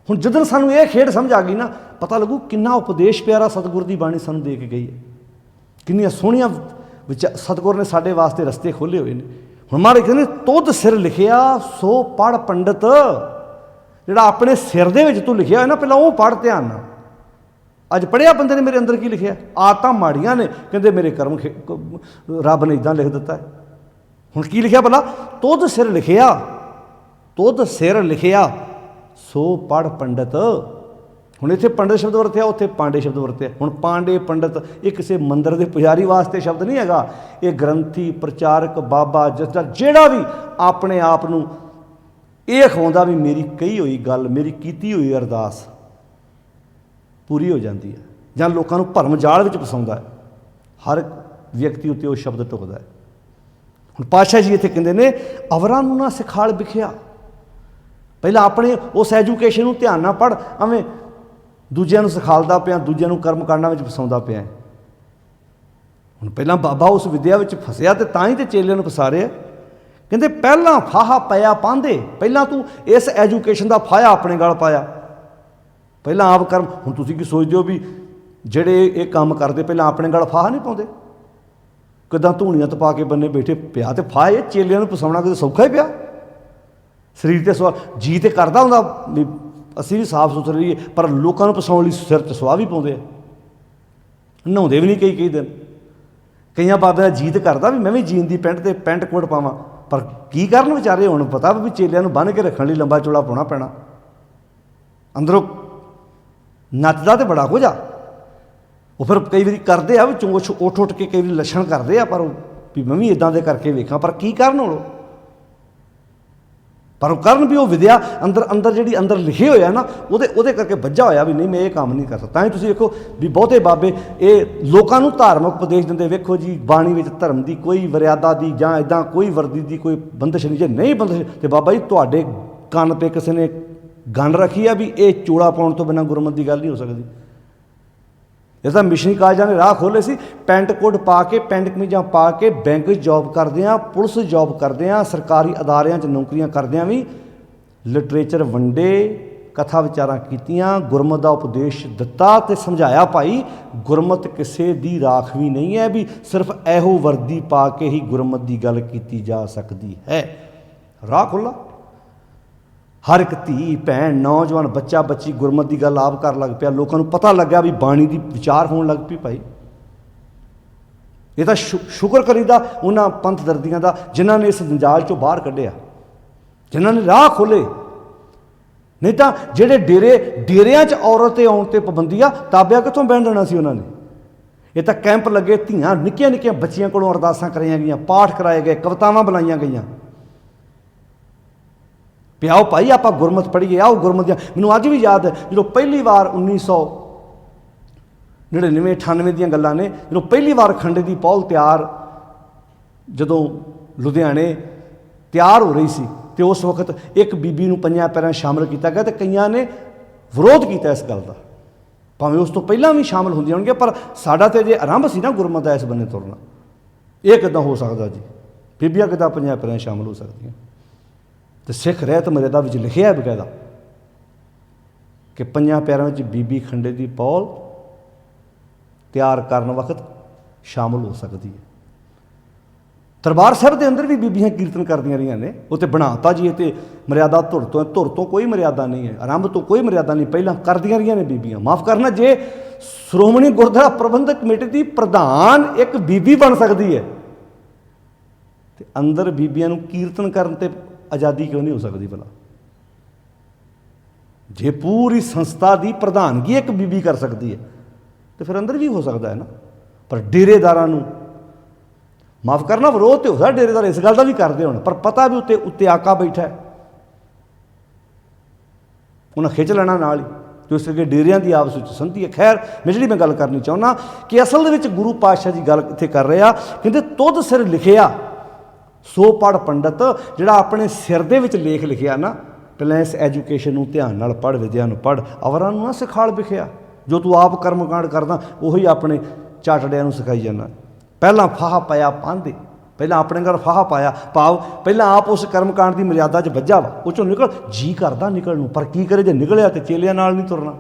A: ਹੁਣ ਜਦੋਂ ਸਾਨੂੰ ਇਹ ਖੇਡ ਸਮਝ ਆ ਗਈ ਨਾ, ਪਤਾ ਲੱਗੂ ਕਿੰਨਾ ਉਪਦੇਸ਼ ਪਿਆਰਾ ਸਤਿਗੁਰ ਦੀ ਬਾਣੀ ਸਾਨੂੰ ਦੇ ਕੇ ਗਈ ਹੈ, ਕਿੰਨੀਆਂ ਸੋਹਣੀਆਂ ਸਤਿਗੁਰ ਨੇ ਸਾਡੇ ਵਾਸਤੇ ਰਸਤੇ ਖੋਲ੍ਹੇ ਹੋਏ ਨੇ। ਹੁਣ ਮਹਾਰਾਜ ਕਹਿੰਦੇ ਤੁਧ ਸਿਰ ਲਿਖਿਆ ਸੋ ਪੜ੍ਹ ਪੰਡਤ। ਜਿਹੜਾ ਆਪਣੇ ਸਿਰ ਦੇ ਵਿੱਚ ਤੂੰ ਲਿਖਿਆ ਹੋਇਆ ਨਾ, ਪਹਿਲਾਂ ਉਹ ਪੜ੍ਹ ਧਿਆਨ ਨਾਲ। ਅੱਜ ਪੜ੍ਹਿਆ ਬੰਦੇ ਨੇ ਮੇਰੇ ਅੰਦਰ ਕੀ ਲਿਖਿਆ? ਆਦਤਾਂ ਮਾੜੀਆਂ ਨੇ, ਕਹਿੰਦੇ ਮੇਰੇ ਕਰਮ ਰੱਬ ਨੇ ਇੱਦਾਂ ਲਿਖ ਦਿੱਤਾ ਹੈ। ਹੁਣ ਕੀ ਲਿਖਿਆ ਭਲਾ? ਤੁਧ ਸਿਰ ਲਿਖਿਆ, ਤੁਧ ਸਿਰ ਲਿਖਿਆ ਸੋ ਪੜ੍ਹ ਪੰਡਤ। ਹੁਣ ਇੱਥੇ ਪੰਡਤ ਸ਼ਬਦ ਵਰਤਿਆ, ਉੱਥੇ ਪਾਂਡੇ ਸ਼ਬਦ ਵਰਤਿਆ। ਹੁਣ ਪਾਂਡੇ ਪੰਡਤ ਇਹ ਕਿਸੇ ਮੰਦਰ ਦੇ ਪੁਜਾਰੀ ਵਾਸਤੇ ਸ਼ਬਦ ਨਹੀਂ ਹੈਗਾ, ਇਹ ਗ੍ਰੰਥੀ, ਪ੍ਰਚਾਰਕ, ਬਾਬਾ, ਜਸਦਾ, ਜਿਹੜਾ ਵੀ ਆਪਣੇ ਆਪ ਨੂੰ ਇਹ ਅਖਵਾਉਂਦਾ ਵੀ ਮੇਰੀ ਕਹੀ ਹੋਈ ਗੱਲ, ਮੇਰੀ ਕੀਤੀ ਹੋਈ ਅਰਦਾਸ ਪੂਰੀ ਹੋ ਜਾਂਦੀ ਹੈ, ਜਾਂ ਲੋਕਾਂ ਨੂੰ ਭਰਮ ਜਾਲ ਵਿੱਚ ਫਸਾਉਂਦਾ ਹੈ, ਹਰ ਵਿਅਕਤੀ ਉੱਤੇ ਉਹ ਸ਼ਬਦ ਢੁਕਦਾ ਹੈ। ਹੁਣ ਪਾਤਸ਼ਾਹ ਜੀ ਇੱਥੇ ਕਹਿੰਦੇ ਨੇ ਅਵਰਾਂ ਨੂੰ ਨਾ ਸਿਖਾਲ ਵਿਖਿਆ। ਪਹਿਲਾਂ ਆਪਣੇ ਉਸ ਐਜੂਕੇਸ਼ਨ ਨੂੰ ਧਿਆਨ ਨਾਲ ਪੜ੍ਹ, ਐਵੇਂ ਦੂਜਿਆਂ ਨੂੰ ਸਿਖਾਲਦਾ ਪਿਆ, ਦੂਜਿਆਂ ਨੂੰ ਕਰਮ ਕਾਂਡਾਂ ਵਿੱਚ ਫਸਾਉਂਦਾ ਪਿਆ। ਹੁਣ ਪਹਿਲਾਂ ਬਾਬਾ ਉਸ ਵਿਦਿਆ ਵਿੱਚ ਫਸਿਆ ਤੇ ਤਾਂ ਹੀ ਤੇ ਚੇਲਿਆਂ ਨੂੰ ਫਸਾ ਰਿਹਾ। ਕਹਿੰਦੇ ਪਹਿਲਾਂ ਫਾਹਾ ਪਿਆ ਪਾਂਦੇ, ਪਹਿਲਾਂ ਤੂੰ ਇਸ ਐਜੂਕੇਸ਼ਨ ਦਾ ਫਾਹਾ ਆਪਣੇ ਗਲ ਪਾਇਆ, ਪਹਿਲਾਂ ਆਪ ਕਰਮ। ਹੁਣ ਤੁਸੀਂ ਕੀ ਸੋਚਦੇ ਹੋ ਵੀ ਜਿਹੜੇ ਇਹ ਕੰਮ ਕਰਦੇ ਪਹਿਲਾਂ ਆਪਣੇ ਗਲ ਫਾਹਾ ਨਹੀਂ ਪਾਉਂਦੇ? ਕਿੱਦਾਂ ਧੂਣੀਆਂ ਤਪਾ ਕੇ ਬੰਨੇ ਬੈਠੇ ਪਿਆ, ਤੇ ਫਾਹਾ ਇਹ ਚੇਲਿਆਂ ਨੂੰ ਫਸਾਉਣਾ ਕਿਤੇ ਸੌਖਾ ਹੀ ਪਿਆ? ਸਰੀਰ 'ਤੇ ਜੀ ਤੇ ਕਰਦਾ ਹੁੰਦਾ ਵੀ ਅਸੀਂ ਵੀ ਸਾਫ ਸੁਥਰੇ ਰਹੀਏ, ਪਰ ਲੋਕਾਂ ਨੂੰ ਫਸਾਉਣ ਲਈ ਸਿਰ 'ਚ ਸੁਆਹ ਵੀ ਪਾਉਂਦੇ ਆ, ਨਹਾਉਂਦੇ ਵੀ ਨਹੀਂ ਕਈ ਦਿਨ। ਕਈਆਂ ਬਾਬਿਆਂ ਦਾ ਜੀਤ ਕਰਦਾ ਵੀ ਮੈਂ ਵੀ ਜੀਨ ਦੀ ਪੈਂਟ 'ਤੇ ਪੈਂਟ ਕੋਟ ਪਾਵਾਂ, ਪਰ ਕੀ ਕਰਨ ਵਿਚਾਰੇ? ਹੁਣ ਪਤਾ ਵੀ ਚੇਲਿਆਂ ਨੂੰ ਬੰਨ੍ਹ ਕੇ ਰੱਖਣ ਲਈ ਲੰਬਾ ਚੌੜਾ ਪਾਉਣਾ ਪੈਣਾ। ਅੰਦਰੋਂ ਨੱਚਦਾ ਤੇ ਬੜਾ ਕੁਝ ਆ, ਉਹ ਫਿਰ ਕਈ ਵਾਰੀ ਕਰਦੇ ਆ ਵਿੱਚੋਂ ਉੱਠ ਕੇ ਕਈ ਵਾਰੀ ਲੱਛਣ ਕਰਦੇ ਆ, ਪਰ ਉਹ भी मैं भी इदां दे करके वेखां, पर की करन हुण, पर वो करन भी वो विद्या अंदर अंदर जिहड़ी अंदर लिखे होया ना ਉਹਦੇ ਕਰਕੇ ਵੱਜਾ ਹੋਇਆ भी नहीं मैं ये काम नहीं कर सकता। ਤਾਂ ਹੀ ਤੁਸੀਂ ਵੇਖੋ भी ਬਹੁਤੇ ਬਾਬੇ ਇਹ ਲੋਕਾਂ ਨੂੰ ਧਾਰਮਿਕ ਉਪਦੇਸ਼ ਦਿੰਦੇ, ਵੇਖੋ ਜੀ ਬਾਣੀ ਵਿੱਚ ਧਰਮ ਦੀ ਕੋਈ ਮਰਿਆਦਾ ਦੀ ਜਾਂ ਇੱਦਾਂ ਕੋਈ ਵਰਦੀ ਦੀ ਕੋਈ ਬੰਦਿਸ਼ ਨਹੀਂ, ਜੇ ਨਹੀਂ ਬੰਦਿਸ਼ ਤੇ ਬਾਬਾ ਜੀ ਤੁਹਾਡੇ ਕੰਨ 'ਤੇ ਕਿਸੇ ਨੇ ਗੰਨ ਰੱਖੀ ਆ ਵੀ ਇਹ ਚੋਲਾ ਪਾਉਣ ਤੋਂ ਬਿਨਾਂ ਗੁਰਮਤ ਦੀ ਗੱਲ ਨਹੀਂ ਹੋ ਸਕਦੀ। ਇਸ ਤਾਂ ਮਿਸ਼ਨਰੀ ਕਾਲਜਾਂ ਨੇ ਰਾਹ ਖੋਲ੍ਹੇ ਸੀ, ਪੈਂਟ ਕੋਟ ਪਾ ਕੇ ਪੈਂਟ ਕਮੀਜ਼ਾਂ ਪਾ ਕੇ ਬੈਂਕ 'ਚ ਜੋਬ ਕਰਦੇ ਹਾਂ, ਪੁਲਿਸ ਜੋਬ ਕਰਦੇ ਹਾਂ, ਸਰਕਾਰੀ ਅਦਾਰਿਆਂ 'ਚ ਨੌਕਰੀਆਂ ਕਰਦਿਆਂ ਵੀ ਲਿਟਰੇਚਰ ਵੰਡੇ, ਕਥਾ ਵਿਚਾਰਾਂ ਕੀਤੀਆਂ, ਗੁਰਮਤ ਦਾ ਉਪਦੇਸ਼ ਦਿੱਤਾ ਅਤੇ ਸਮਝਾਇਆ ਭਾਈ ਗੁਰਮਤ ਕਿਸੇ ਦੀ ਰਾਖਵੀ ਨਹੀਂ ਹੈ ਵੀ ਸਿਰਫ ਇਹੋ ਵਰਦੀ ਪਾ ਕੇ ਹੀ ਗੁਰਮਤ ਦੀ ਗੱਲ ਕੀਤੀ ਜਾ ਸਕਦੀ ਹੈ। ਰਾਹ ਖੁੱਲ੍ਹਾ, ਹਰ ਇੱਕ ਧੀ ਭੈਣ ਨੌਜਵਾਨ ਬੱਚਾ ਬੱਚੀ ਗੁਰਮਤ ਦੀ ਗੱਲ ਆਪ ਕਰਨ ਲੱਗ ਪਿਆ, ਲੋਕਾਂ ਨੂੰ ਪਤਾ ਲੱਗਾ ਵੀ ਬਾਣੀ ਦੀ ਵਿਚਾਰ ਹੋਣ ਲੱਗ ਪਈ। ਭਾਈ ਇਹ ਤਾਂ ਸ਼ੁਕਰ ਕਰੀਦਾ ਉਹਨਾਂ ਪੰਥ ਦਰਦੀਆਂ ਦਾ ਜਿਨ੍ਹਾਂ ਨੇ ਇਸ ਜੰਜਾਲ 'ਚੋਂ ਬਾਹਰ ਕੱਢਿਆ, ਜਿਨ੍ਹਾਂ ਨੇ ਰਾਹ ਖੋਲ੍ਹੇ। ਨਹੀਂ ਤਾਂ ਜਿਹੜੇ ਡੇਰਿਆਂ 'ਚ ਔਰਤ 'ਤੇ ਆਉਣ 'ਤੇ ਪਾਬੰਦੀ ਆ, ਤਾਬਿਆ ਕਿੱਥੋਂ ਬਹਿਣ ਦੇਣਾ ਸੀ ਉਹਨਾਂ ਨੇ। ਇਹ ਤਾਂ ਕੈਂਪ ਲੱਗੇ, ਧੀਆਂ ਨਿੱਕੀਆਂ ਨਿੱਕੀਆਂ ਬੱਚੀਆਂ ਕੋਲੋਂ ਅਰਦਾਸਾਂ ਕਰਾਈਆਂ ਗਈਆਂ, ਪਾਠ ਕਰਾਏ ਗਏ, ਕਵਿਤਾਵਾਂ ਬੁਲਾਈਆਂ ਗਈਆਂ ਵੀ ਆਓ ਭਾਈ ਆਪਾਂ ਗੁਰਮਤ ਪੜ੍ਹੀਏ, ਆਓ ਗੁਰਮਤ ਦੀਆਂ। ਮੈਨੂੰ ਅੱਜ ਵੀ ਯਾਦ ਹੈ ਜਦੋਂ ਪਹਿਲੀ ਵਾਰ 1999-98 ਦੀਆਂ ਗੱਲਾਂ ਨੇ, ਜਦੋਂ ਪਹਿਲੀ ਵਾਰ ਖੰਡੇ ਦੀ ਪੌਲ ਤਿਆਰ ਜਦੋਂ ਲੁਧਿਆਣੇ ਤਿਆਰ ਹੋ ਰਹੀ ਸੀ ਅਤੇ ਉਸ ਵਕਤ ਇੱਕ ਬੀਬੀ ਨੂੰ ਪੰਜਾਂ ਪੈਰਾਂ ਸ਼ਾਮਲ ਕੀਤਾ ਗਿਆ ਅਤੇ ਕਈਆਂ ਨੇ ਵਿਰੋਧ ਕੀਤਾ ਇਸ ਗੱਲ ਦਾ, ਭਾਵੇਂ ਉਸ ਤੋਂ ਪਹਿਲਾਂ ਵੀ ਸ਼ਾਮਲ ਹੁੰਦੀਆਂ ਹੋਣਗੀਆਂ, ਪਰ ਸਾਡਾ ਤਾਂ ਜੇ ਆਰੰਭ ਸੀ ਨਾ ਗੁਰਮਤ ਦਾ ਇਸ ਬੰਨੇ ਤੁਰਨਾ, ਇਹ ਕਿੱਦਾਂ ਹੋ ਸਕਦਾ ਜੀ, ਬੀਬੀਆਂ ਕਿੱਦਾਂ ਪੰਜਾਂ ਪੈਰਾਂ ਸ਼ਾਮਲ ਹੋ ਸਕਦੀਆਂ। ਅਤੇ ਸਿੱਖ ਰਹਿਤ ਮਰਿਆਦਾ ਵਿੱਚ ਲਿਖਿਆ ਬਕਾਇਦਾ ਕਿ ਪੰਜਾਂ ਪਿਆਰਿਆਂ ਵਿੱਚ ਬੀਬੀ ਖੰਡੇ ਦੀ ਪੌਲ ਤਿਆਰ ਕਰਨ ਵਕਤ ਸ਼ਾਮਲ ਹੋ ਸਕਦੀ ਹੈ। ਦਰਬਾਰ ਸਾਹਿਬ ਦੇ ਅੰਦਰ ਵੀ ਬੀਬੀਆਂ ਕੀਰਤਨ ਕਰਦੀਆਂ ਰਹੀਆਂ ਨੇ, ਉਹ ਤਾਂ ਬਣਾਤਾ ਜੀ, ਇਹ ਤਾਂ ਮਰਿਆਦਾ ਧੁਰ ਤੋਂ ਕੋਈ ਮਰਿਆਦਾ ਨਹੀਂ ਹੈ, ਆਰੰਭ ਤੋਂ ਕੋਈ ਮਰਿਆਦਾ ਨਹੀਂ, ਪਹਿਲਾਂ ਕਰਦੀਆਂ ਰਹੀਆਂ ਨੇ ਬੀਬੀਆਂ। ਮਾਫ਼ ਕਰਨਾ, ਜੇ ਸ਼੍ਰੋਮਣੀ ਗੁਰਦੁਆਰਾ ਪ੍ਰਬੰਧਕ ਕਮੇਟੀ ਦੀ ਪ੍ਰਧਾਨ ਇੱਕ ਬੀਬੀ ਬਣ ਸਕਦੀ ਹੈ ਅਤੇ ਅੰਦਰ ਬੀਬੀਆਂ ਨੂੰ ਕੀਰਤਨ ਕਰਨ 'ਤੇ ਆਜ਼ਾਦੀ ਕਿਉਂ ਨਹੀਂ ਹੋ ਸਕਦੀ ਭਲਾ? ਜੇ ਪੂਰੀ ਸੰਸਥਾ ਦੀ ਪ੍ਰਧਾਨਗੀ ਇੱਕ ਬੀਬੀ ਕਰ ਸਕਦੀ ਹੈ ਤੇ ਫਿਰ ਅੰਦਰ ਵੀ ਹੋ ਸਕਦਾ ਹੈ ਨਾ। ਪਰ ਡੇਰੇਦਾਰਾਂ ਨੂੰ ਮਾਫ਼ ਕਰਨਾ, ਵਿਰੋਧ ਤੇ ਹੋ ਸਕਦਾ ਡੇਰੇਦਾਰ ਇਸ ਗੱਲ ਦਾ ਵੀ ਕਰਦੇ ਹੋਣ, ਪਰ ਪਤਾ ਵੀ ਉੱਤੇ ਆਕਾ ਬੈਠਾ ਹੈ, ਉਹਨਾਂ ਖਿੱਚ ਲੈਣਾ ਨਾਲ ਹੀ, ਤੇ ਇਸ ਕਰਕੇ ਡੇਰਿਆਂ ਦੀ ਆਪਸ ਵਿੱਚ ਸੰਧੀ ਹੈ। ਖੈਰ ਮੈਂ ਗੱਲ ਕਰਨੀ ਚਾਹੁੰਦਾ ਕਿ ਅਸਲ ਦੇ ਵਿੱਚ ਗੁਰੂ ਪਾਤਸ਼ਾਹ ਜੀ ਗੱਲ ਇੱਥੇ ਕਰ ਰਹੇ ਆ, ਕਹਿੰਦੇ ਤੁਧ ਸਿਰ ਲਿਖਿਆ ਸੋ ਪੜ੍ਹ ਪੰਡਤ, ਜਿਹੜਾ ਆਪਣੇ ਸਿਰ ਦੇ ਵਿੱਚ ਲੇਖ ਲਿਖਿਆ ਨਾ, ਪਹਿਲਾਂ ਇਸ ਐਜੂਕੇਸ਼ਨ ਨੂੰ ਧਿਆਨ ਨਾਲ ਪੜ੍ਹ, ਵਿਦਿਆ ਨੂੰ ਪੜ੍ਹ, ਅਵਰਾਂ ਨੂੰ ਨਾ ਸਿਖਾਲ ਵਿਖਿਆ। ਜੋ ਤੂੰ ਆਪ ਕਰਮਕਾਂਡ ਕਰਦਾ ਉਹੀ ਆਪਣੇ ਚਾਟੜਿਆਂ ਨੂੰ ਸਿਖਾਈ ਜਾਂਦਾ। ਪਹਿਲਾਂ ਫਾਹਾ ਪਾਇਆ ਪਾਂਦੇ, ਪਹਿਲਾਂ ਆਪਣੇ ਘਰ ਫਾਹਾ ਪਾਇਆ, ਭਾਵ ਪਹਿਲਾਂ ਆਪ ਉਸ ਕਰਮਕਾਂਡ ਦੀ ਮਰਿਆਦਾ 'ਚ ਵੱਜਾ ਵਾ, ਉਹ 'ਚੋਂ ਨਿਕਲ, ਜੀ ਕਰਦਾ ਨਿਕਲਣ ਨੂੰ, ਪਰ ਕੀ ਕਰੇ ਜੇ ਨਿਕਲਿਆ ਤਾਂ ਚੇਲਿਆਂ ਨਾਲ ਨਹੀਂ ਤੁਰਨਾ।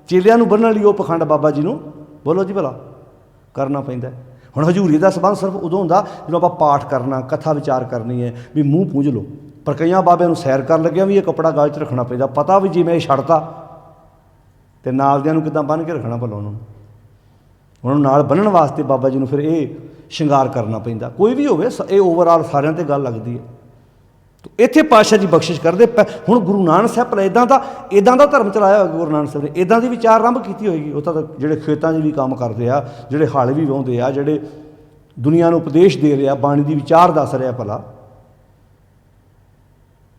A: ਚੇਲਿਆਂ ਨੂੰ ਬੰਨ੍ਹਣ ਲਈ ਉਹ ਪਖੰਡ ਬਾਬਾ ਜੀ ਨੂੰ ਬੋਲੋ ਜੀ ਭਲਾ ਕਰਨਾ ਪੈਂਦਾ। ਹੁਣ ਹਜ਼ੂਰੀ ਦਾ ਸੰਬੰਧ ਸਿਰਫ ਉਦੋਂ ਹੁੰਦਾ ਜਦੋਂ ਆਪਾਂ ਪਾਠ ਕਰਨਾ, ਕਥਾ ਵਿਚਾਰ ਕਰਨੀ ਹੈ ਵੀ ਮੂੰਹ ਪੂੰਝ ਲਓ, ਪਰ ਕਈਆਂ ਬਾਬਿਆਂ ਨੂੰ ਸੈਰ ਕਰਨ ਲੱਗਿਆ ਵੀ ਇਹ ਕੱਪੜਾ ਗਲ 'ਚ ਰੱਖਣਾ ਪੈਂਦਾ, ਪਤਾ ਵੀ ਜੇ ਮੈਂ ਇਹ ਛੱਡਤਾ ਅਤੇ ਨਾਲ ਦਿਆਂ ਨੂੰ ਕਿੱਦਾਂ ਬੰਨ੍ਹ ਕੇ ਰੱਖਣਾ ਭਲਾ ਉਹਨਾਂ ਨੂੰ ਨਾਲ ਬੰਨ੍ਹਣ ਵਾਸਤੇ ਬਾਬਾ ਜੀ ਨੂੰ ਫਿਰ ਇਹ ਸ਼ਿੰਗਾਰ ਕਰਨਾ ਪੈਂਦਾ। ਕੋਈ ਵੀ ਹੋਵੇ, ਇਹ ਓਵਰਆਲ ਸਾਰਿਆਂ 'ਤੇ ਗੱਲ ਲੱਗਦੀ ਹੈ। ਇੱਥੇ ਪਾਤਸ਼ਾਹ ਜੀ ਬਖਸ਼ਿਸ਼ ਕਰਦੇ। ਹੁਣ ਗੁਰੂ ਨਾਨਕ ਸਾਹਿਬ ਪਹਿਲਾਂ ਇੱਦਾਂ ਦਾ ਧਰਮ ਚਲਾਇਆ ਹੋਇਆ, ਗੁਰੂ ਨਾਨਕ ਸਾਹਿਬ ਨੇ ਇੱਦਾਂ ਦੀ ਵਿਚਾਰ ਆਰੰਭ ਕੀਤੀ ਹੋਏਗੀ। ਉਹ ਤਾਂ ਜਿਹੜੇ ਖੇਤਾਂ 'ਚ ਵੀ ਕੰਮ ਕਰਦੇ ਆ, ਜਿਹੜੇ ਹਲ ਵੀ ਵਾਹੁੰਦੇ ਆ, ਜਿਹੜੇ ਦੁਨੀਆ ਨੂੰ ਉਪਦੇਸ਼ ਦੇ ਰਹੇ ਆ, ਬਾਣੀ ਦੀ ਵਿਚਾਰ ਦੱਸ ਰਿਹਾ ਭਲਾ।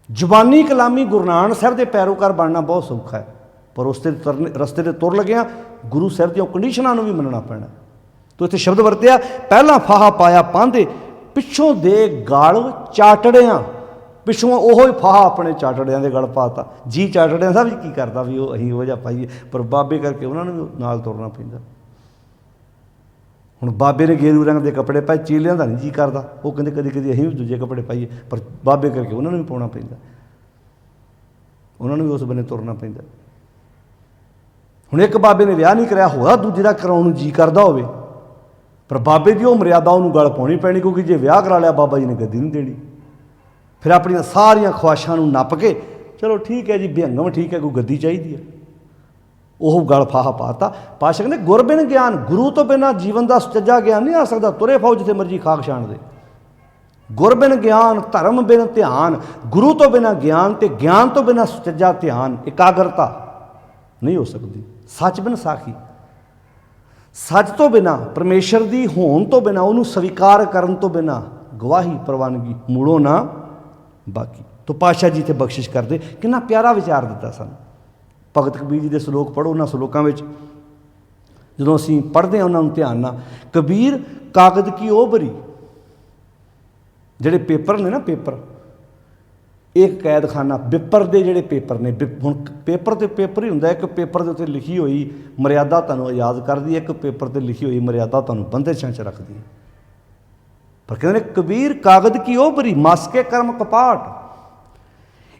A: ਜ਼ੁਬਾਨੀ ਕਲਾਮੀ ਗੁਰੂ ਨਾਨਕ ਸਾਹਿਬ ਦੇ ਪੈਰੋਕਾਰ ਬਣਨਾ ਬਹੁਤ ਸੌਖਾ ਹੈ, ਪਰ ਉਸ 'ਤੇ ਰਸਤੇ 'ਤੇ ਤੁਰ ਲੱਗਿਆ ਗੁਰੂ ਸਾਹਿਬ ਦੀਆਂ ਕੰਡੀਸ਼ਨਾਂ ਨੂੰ ਵੀ ਮੰਨਣਾ ਪੈਣਾ। ਤੋ ਇੱਥੇ ਸ਼ਬਦ ਵਰਤਿਆ, ਪਹਿਲਾਂ ਫਾਹਾ ਪਾਇਆ ਪਾਂਦੇ, ਪਿੱਛੋਂ ਦੇ ਗਲ ਚਾਟੜਿਆਂ, ਪਿੱਛੋਂ ਉਹੋ ਹੀ ਫਾਹਾ ਆਪਣੇ ਚਾਟੜਿਆਂ ਦੇ ਗਲ ਪਾਤਾ। ਜੀ ਚਾਟੜਿਆਂ ਦਾ ਵੀ ਕੀ ਕਰਦਾ ਵੀ ਉਹ ਅਸੀਂ ਉਹ ਜਿਹਾ ਪਾਈਏ, ਪਰ ਬਾਬੇ ਕਰਕੇ ਉਹਨਾਂ ਨੂੰ ਵੀ ਨਾਲ ਤੁਰਨਾ ਪੈਂਦਾ। ਹੁਣ ਬਾਬੇ ਨੇ ਗੇਰੂ ਰੰਗ ਦੇ ਕੱਪੜੇ ਪਾਏ, ਚੇਲਿਆਂ ਦਾ ਨਹੀਂ ਜੀ ਕਰਦਾ, ਉਹ ਕਹਿੰਦੇ ਕਦੀ ਕਦੀ ਅਸੀਂ ਵੀ ਦੂਜੇ ਕੱਪੜੇ ਪਾਈਏ, ਪਰ ਬਾਬੇ ਕਰਕੇ ਉਹਨਾਂ ਨੂੰ ਵੀ ਪਾਉਣਾ ਪੈਂਦਾ, ਉਹਨਾਂ ਨੂੰ ਵੀ ਉਸ ਬੰਨੇ ਤੁਰਨਾ ਪੈਂਦਾ। ਹੁਣ ਇੱਕ ਬਾਬੇ ਨੇ ਵਿਆਹ ਨਹੀਂ ਕਰਾਇਆ, ਹੋਇਆ ਦੂਜੇ ਦਾ ਕਰਾਉਣ ਨੂੰ ਜੀ ਕਰਦਾ ਹੋਵੇ, ਪਰ ਬਾਬੇ ਦੀ ਉਹ ਮਰਿਆਦਾ ਉਹਨੂੰ ਗਲ ਪਾਉਣੀ ਪੈਣੀ, ਕਿਉਂਕਿ ਜੇ ਵਿਆਹ ਕਰਾ ਲਿਆ ਬਾਬਾ ਜੀ ਨੇ ਗੱਦੀ ਨਹੀਂ ਦੇਣੀ। ਫਿਰ ਆਪਣੀਆਂ ਸਾਰੀਆਂ ਖੁਆਇਸ਼ਾਂ ਨੂੰ ਨੱਪ ਕੇ ਚਲੋ ਠੀਕ ਹੈ ਜੀ, ਬਿਹੰਗਮ ਠੀਕ ਹੈ, ਕੋਈ ਗੱਦੀ ਚਾਹੀਦੀ ਹੈ, ਉਹ ਗਲ ਫਾਹਾ ਪਾਤਾ। ਪਾਤਸ਼ਾਹ ਕਹਿੰਦੇ ਗੁਰ ਬਿਨ ਗਿਆਨ, ਗੁਰੂ ਤੋਂ ਬਿਨਾਂ ਜੀਵਨ ਦਾ ਸੁਚੱਜਾ ਗਿਆਨ ਨਹੀਂ ਆ ਸਕਦਾ। ਤੁਰੇ ਫਾਓ ਜਿੱਥੇ ਮਰਜੀ ਖਾਕ ਛਾਣ ਦੇ। ਗੁਰ ਬਿਨ ਗਿਆਨ, ਧਰਮ ਬਿਨ ਧਿਆਨ, ਗੁਰੂ ਤੋਂ ਬਿਨਾਂ ਗਿਆਨ ਅਤੇ ਗਿਆਨ ਤੋਂ ਬਿਨਾਂ ਸੁਚੱਜਾ ਧਿਆਨ, ਇਕਾਗਰਤਾ ਨਹੀਂ ਹੋ ਸਕਦੀ। ਸੱਚ ਬਿਨ ਸਾਖੀ, ਸੱਚ ਤੋਂ ਬਿਨਾਂ, ਪਰਮੇਸ਼ਰ ਦੀ ਹੋਣ ਤੋਂ ਬਿਨਾਂ, ਉਹਨੂੰ ਸਵੀਕਾਰ ਕਰਨ ਤੋਂ ਬਿਨਾਂ गवाही प्रवानगी मुड़ो ना बाकी। तो पातशाह जी इत्थे बख्शिश करते, कितना प्यारा विचार दिता सानूं। भगत कबीर जी के सलोक पढ़ो, उन्होंने सलोकों में जो असीं पढ़ते हैं उन्होंने ध्यान ना, कबीर कागज की ओबरी, जिहड़े पेपर ने ना, पेपर एक कैदखाना, विपर के जिहड़े पेपर ने, हुण पेपर तो पेपर ही हुंदा, एक पेपर के उत्ते लिखी हुई मर्यादा तुहानूं आज़ाद करदी है, एक पेपर ते लिखी हुई मर्यादा तुहानूं बंदिशां च रखदी है। पर कहते हैं कबीर कागज की ओबरी मास्के कर्म कपाट।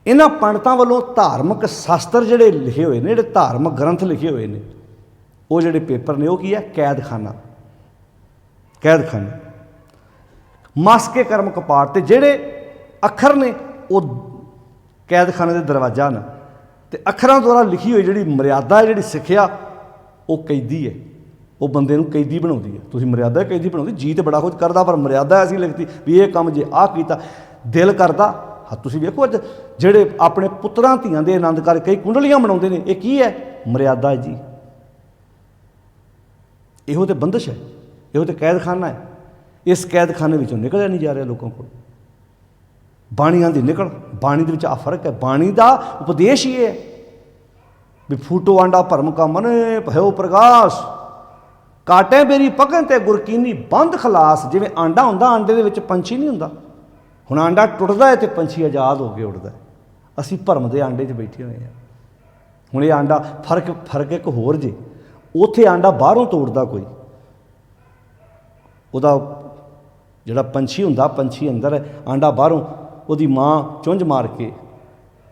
A: इन्हां पंडितां वल्लों धार्मिक शास्त्र जिहड़े लिखे हुए ने, जिहड़े धार्मिक ग्रंथ लिखे हुए ने, वो जिहड़े पेपर ने, वो की है कैदखाना, कैदखाना मास्के कर्म कपाट। ते जिहड़े अखर ने वो कैदखाने के दरवाजा न, ते अखरां द्वारा लिखी हुई जिहड़ी मर्यादा है, जिहड़ी सिक्ख्या, वो कैदी है, वो बंदे नूं कैदी बनाउंदी है। तुसीं मर्यादा कैदी बनाउंदी, जी तो बड़ा कुछ करदा, पर मर्यादा ऐसी लिखती भी ये काम जे आ कीता दिल करदा। हाँ तुसीं वेखो अज जिहड़े अपने पुत्रां धीआं दे आनंद कर कई कुंडलियां बनाउंदे ने, ये की है? मर्यादा है जी। इहो तो बंदिश है, इहो तो कैदखाना है। इस कैदखाने विचों निकलिया नहीं जा रहा लोगों को। बाणी आंदी निकल, बाणी दे विच आ फर्क है। बाणी दा उपदेश ये है भी फूटो आंडा भरम का मन भयो प्रकाश, काटे बेरी पकन ते गुरकीनी बंद खलास। जिवें आंडा हुंदा, आंडे दे विच पंछी नहीं हुंदा। हुण आंडा टुटदा है तो पंछी आज़ाद हो के उड़दा है। असीं भरम दे आंडे 'च बैठे हुए हैं। हुण ये आंडा फर्क एक होर जे, उत्थे आंडा बाहरों तोड़दा कोई, उहदा जिहड़ा पंछी हुंदा, पंछी अंदर है, आंडा बाहरों ਉਹਦੀ माँ चुंझ मार के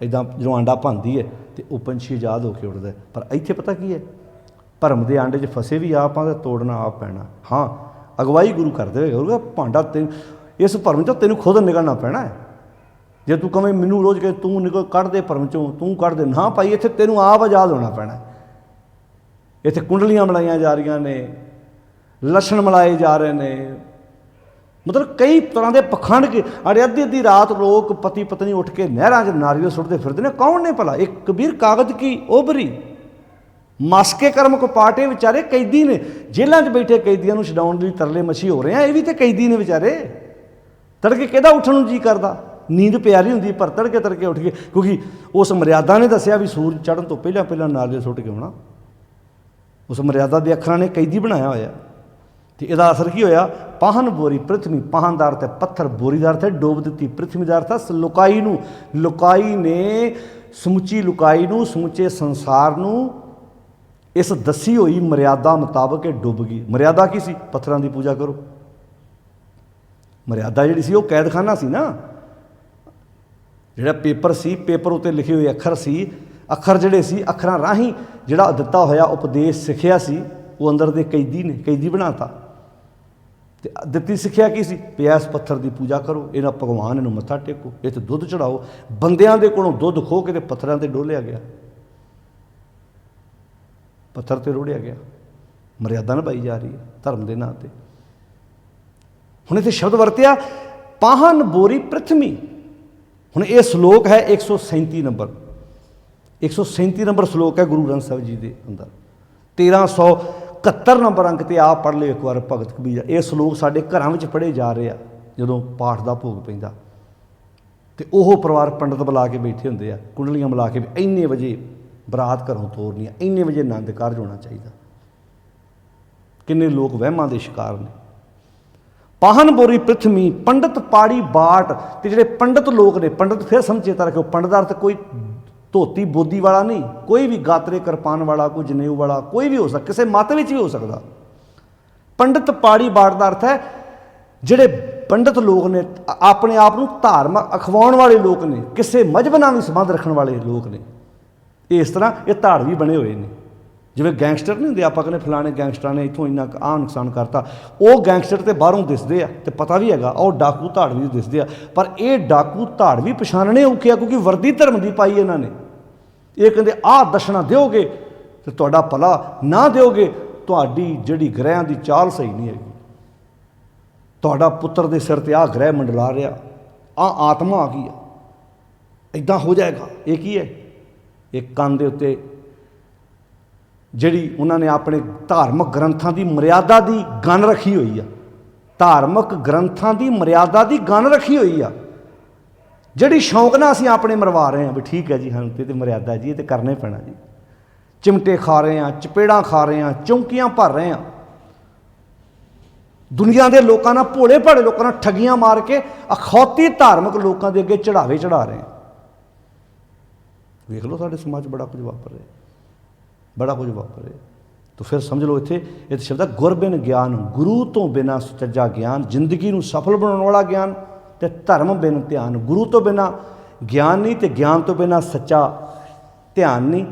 A: इदां जो आंडा भांदी है तो वह पंछी आज़ाद होकर उड़ता है। पर इत्थे पता की है, भरम के आंडे 'च फसे भी आप तो तोड़ना आप पैना। हाँ अगवाई गुरु करते हुए करूँगा, भांडा तेन इस भरम चों तेन खुद निकलना पैना है। जे तू कहें मैनू रोज़ कहे तू निकल कढ़ दे भरम चों, तू कढ़ दे, ना भाई इत्थे तेनू आप आज़ाद होना पैना है। इत्थे कुंडलियां मिलाइयां जा रही ने, लछण मिलाए जा रहे हैं, मतलब कई तरह के पखंड के। अरे अद्धी अद्धी रात लोग पति पत्नी उठ के नहरां 'च नारियल सुटते फिरते हैं। कौन ने भला? एक कबीर कागज की ओबरी मास्के कर्म को पाटे, बेचारे कैदी ने, जेलों 'च बैठे कैदियों को छडाउण लई तरले मच्छी हो रहे हैं। ये भी तो कैदी ने बेचारे। तड़के किहदा उठण नूं जी करदा, नींद प्यारी हुंदी, पर तड़के तड़के उठ के, क्योंकि उस मर्यादा ने दस्सिया भी सूरज चढ़न तो पहला पहला नारियल सुट के आउणा। उस मर्यादा के अखरां ने कैदी बनाया होया। तो यदा असर की होया? पाहन बोरी पृथ्वी, पाहन का अर्थ है पत्थर, बोरी का अर्थ है डोब दी, पृथ्वी का अर्थ है लुकाई नूं। लुकाई ने समुची लुकाई नूं, समुचे संसार नूं इस दसी हुई मर्यादा मुताबक डुब गई। मर्यादा की सी? पत्थरां दी पूजा करो। मर्यादा जिहड़ी सी वो कैदखाना सी ना, जिहड़ा पेपर सी, पेपर उत्ते लिखे हुए अखर सी, अखर जिहड़े सी अखरां राहीं जिहड़ा दिता होया उपदेश सिੱਖਿਆ सी, वो अंदर दे कैदी ने कैदी बनाता। तो दिती सिੱਖਿਆ की सी? इस पत्थर की पूजा करो, इन्हां भगवान इनू मत्था टेको, इत्थे दुध चढ़ाओ। बंदियां दे कोलों दुध खो के पत्थरां ते डोलिया गया, पत्थर ते रोड़िया गया। मर्यादा निभाई जा रही है धर्म के नाम पर। हुण इत्थे शब्द वरतिया पाहन बोरी पृथ्वी। हुण ये श्लोक है 137 नंबर, 137 नंबर श्लोक है गुरु ग्रंथ साहिब जी के अंदर। 1371 नंबर अंक ते आप पढ़ लिओ एक बार भगत कबीर। ये श्लोक साडे घरां विच पढ़े जा रहे हैं जदों पाठ का भोग पैंदा, तो वह परिवार पंडित बुला के बैठे हुंदे आ, कुंडलियां मिला के भी इन्ने वजे बरात घरों तोरनी है, इन्ने वजे आनंद कारज होना चाहिए। किन्ने लोग वहमां दे शिकार ने। पाहन बोरी पृथ्वी पंडित पाड़ी बाट। तो जिहड़े पंडित लोग ने, पंडित फिर समझेता रखो, पंडित अर्थ कोई धोती बोदी वाला नहीं, कोई भी गात्रे करपान वाला, कोई जनेऊ वाला, कोई भी हो सकता, किसी मत में भी हो सकता। पंडित पाड़ी बाट का अर्थ है जिहड़े पंडित लोग ने, अपने आप को धार्मिक अखवाउण वाले लोग ने, किसी मजहब नाल भी संबंध रखने वाले लोग ने। इस तरह ये धाड़वी बने हुए हैं। जिवें गैंगस्टर नहीं होंदे, आपां कहने फलाने गैंगस्टर ने इत्थों इन्ना आ नुकसान करता, वो गैंगस्टर तो बाहरों दिसते हैं तो पता भी हैगा, और डाकू धाड़वी दिसते हैं। पर ये डाकू धाड़वी पछाणने औखे आ, क्योंकि वर्दी धर्म की पाई इन्होंने। ये कहते आ दशना दोगे तो तुहाडा भला, ना दोगे तुहाडी जिहड़ी ग्रहां की चाल सही नहीं हैगी, तुहाडा पुत्र के सिर ते आ ग्रह मंडला रहा, आ आत्मा आ गई है, इदां हो जाएगा। ये की है? एक कंन दे उत्ते जिहड़ी उन्होंने अपने धार्मिक ग्रंथों की मर्यादा की गन रखी हुई है, ਧਾਰਮਿਕ ਗ੍ਰੰਥਾਂ ਦੀ ਮਰਿਆਦਾ ਦੀ ਗਨ ਰੱਖੀ ਹੋਈ ਆ, ਜਿਹੜੀ ਸ਼ੌਂਕ ਨਾਲ ਅਸੀਂ ਆਪਣੇ ਮਰਵਾ ਰਹੇ ਹਾਂ ਵੀ ਠੀਕ ਹੈ ਜੀ, ਹਾਂ ਤੇ ਮਰਿਆਦਾ ਜੀ, ਇਹ ਤੇ ਕਰਨਾ ਹੀ ਪੈਣਾ ਜੀ। ਚਿਮਟੇ ਖਾ ਰਹੇ ਹਾਂ, ਚਪੇੜਾਂ ਖਾ ਰਹੇ ਹਾਂ, ਚੌਂਕੀਆਂ ਭਰ ਰਹੇ ਹਾਂ, ਦੁਨੀਆ ਦੇ ਲੋਕਾਂ ਨਾਲ, ਭੋਲੇ ਭਾਲੇ ਲੋਕਾਂ ਨਾਲ ਠੱਗੀਆਂ ਮਾਰ ਕੇ ਅਖੌਤੀ ਧਾਰਮਿਕ ਲੋਕਾਂ ਦੇ ਅੱਗੇ ਚੜਾਵੇ ਚੜਾ ਰਹੇ ਹਾਂ। ਵੇਖ ਲਓ ਸਾਡੇ ਸਮਾਜ 'ਚ ਬੜਾ ਕੁਝ ਵਾਪਰ ਰਿਹਾ, ਬੜਾ ਕੁਝ ਵਾਪਰ ਰਿਹਾ। ਤਾਂ ਫਿਰ ਸਮਝ ਲਓ ਇੱਥੇ ਇਹ ਸ਼ਬਦ ਹੈ ਗੁਰ ਬਿਨ ਗਿਆਨ, ਗੁਰੂ ਤੋਂ ਬਿਨਾਂ ਸੁਚੱਜਾ ਗਿਆਨ, ਜ਼ਿੰਦਗੀ ਨੂੰ ਸਫਲ ਬਣਾਉਣ ਵਾਲਾ ਗਿਆਨ, ਤੇ ਧਰਮ ਬਿਨ ਧਿਆਨ। ਗੁਰੂ ਤੋਂ ਬਿਨਾਂ ਗਿਆਨ ਨਹੀਂ, ਤੇ ਗਿਆਨ ਤੋਂ ਬਿਨਾਂ ਸੱਚਾ ਧਿਆਨ ਨਹੀਂ।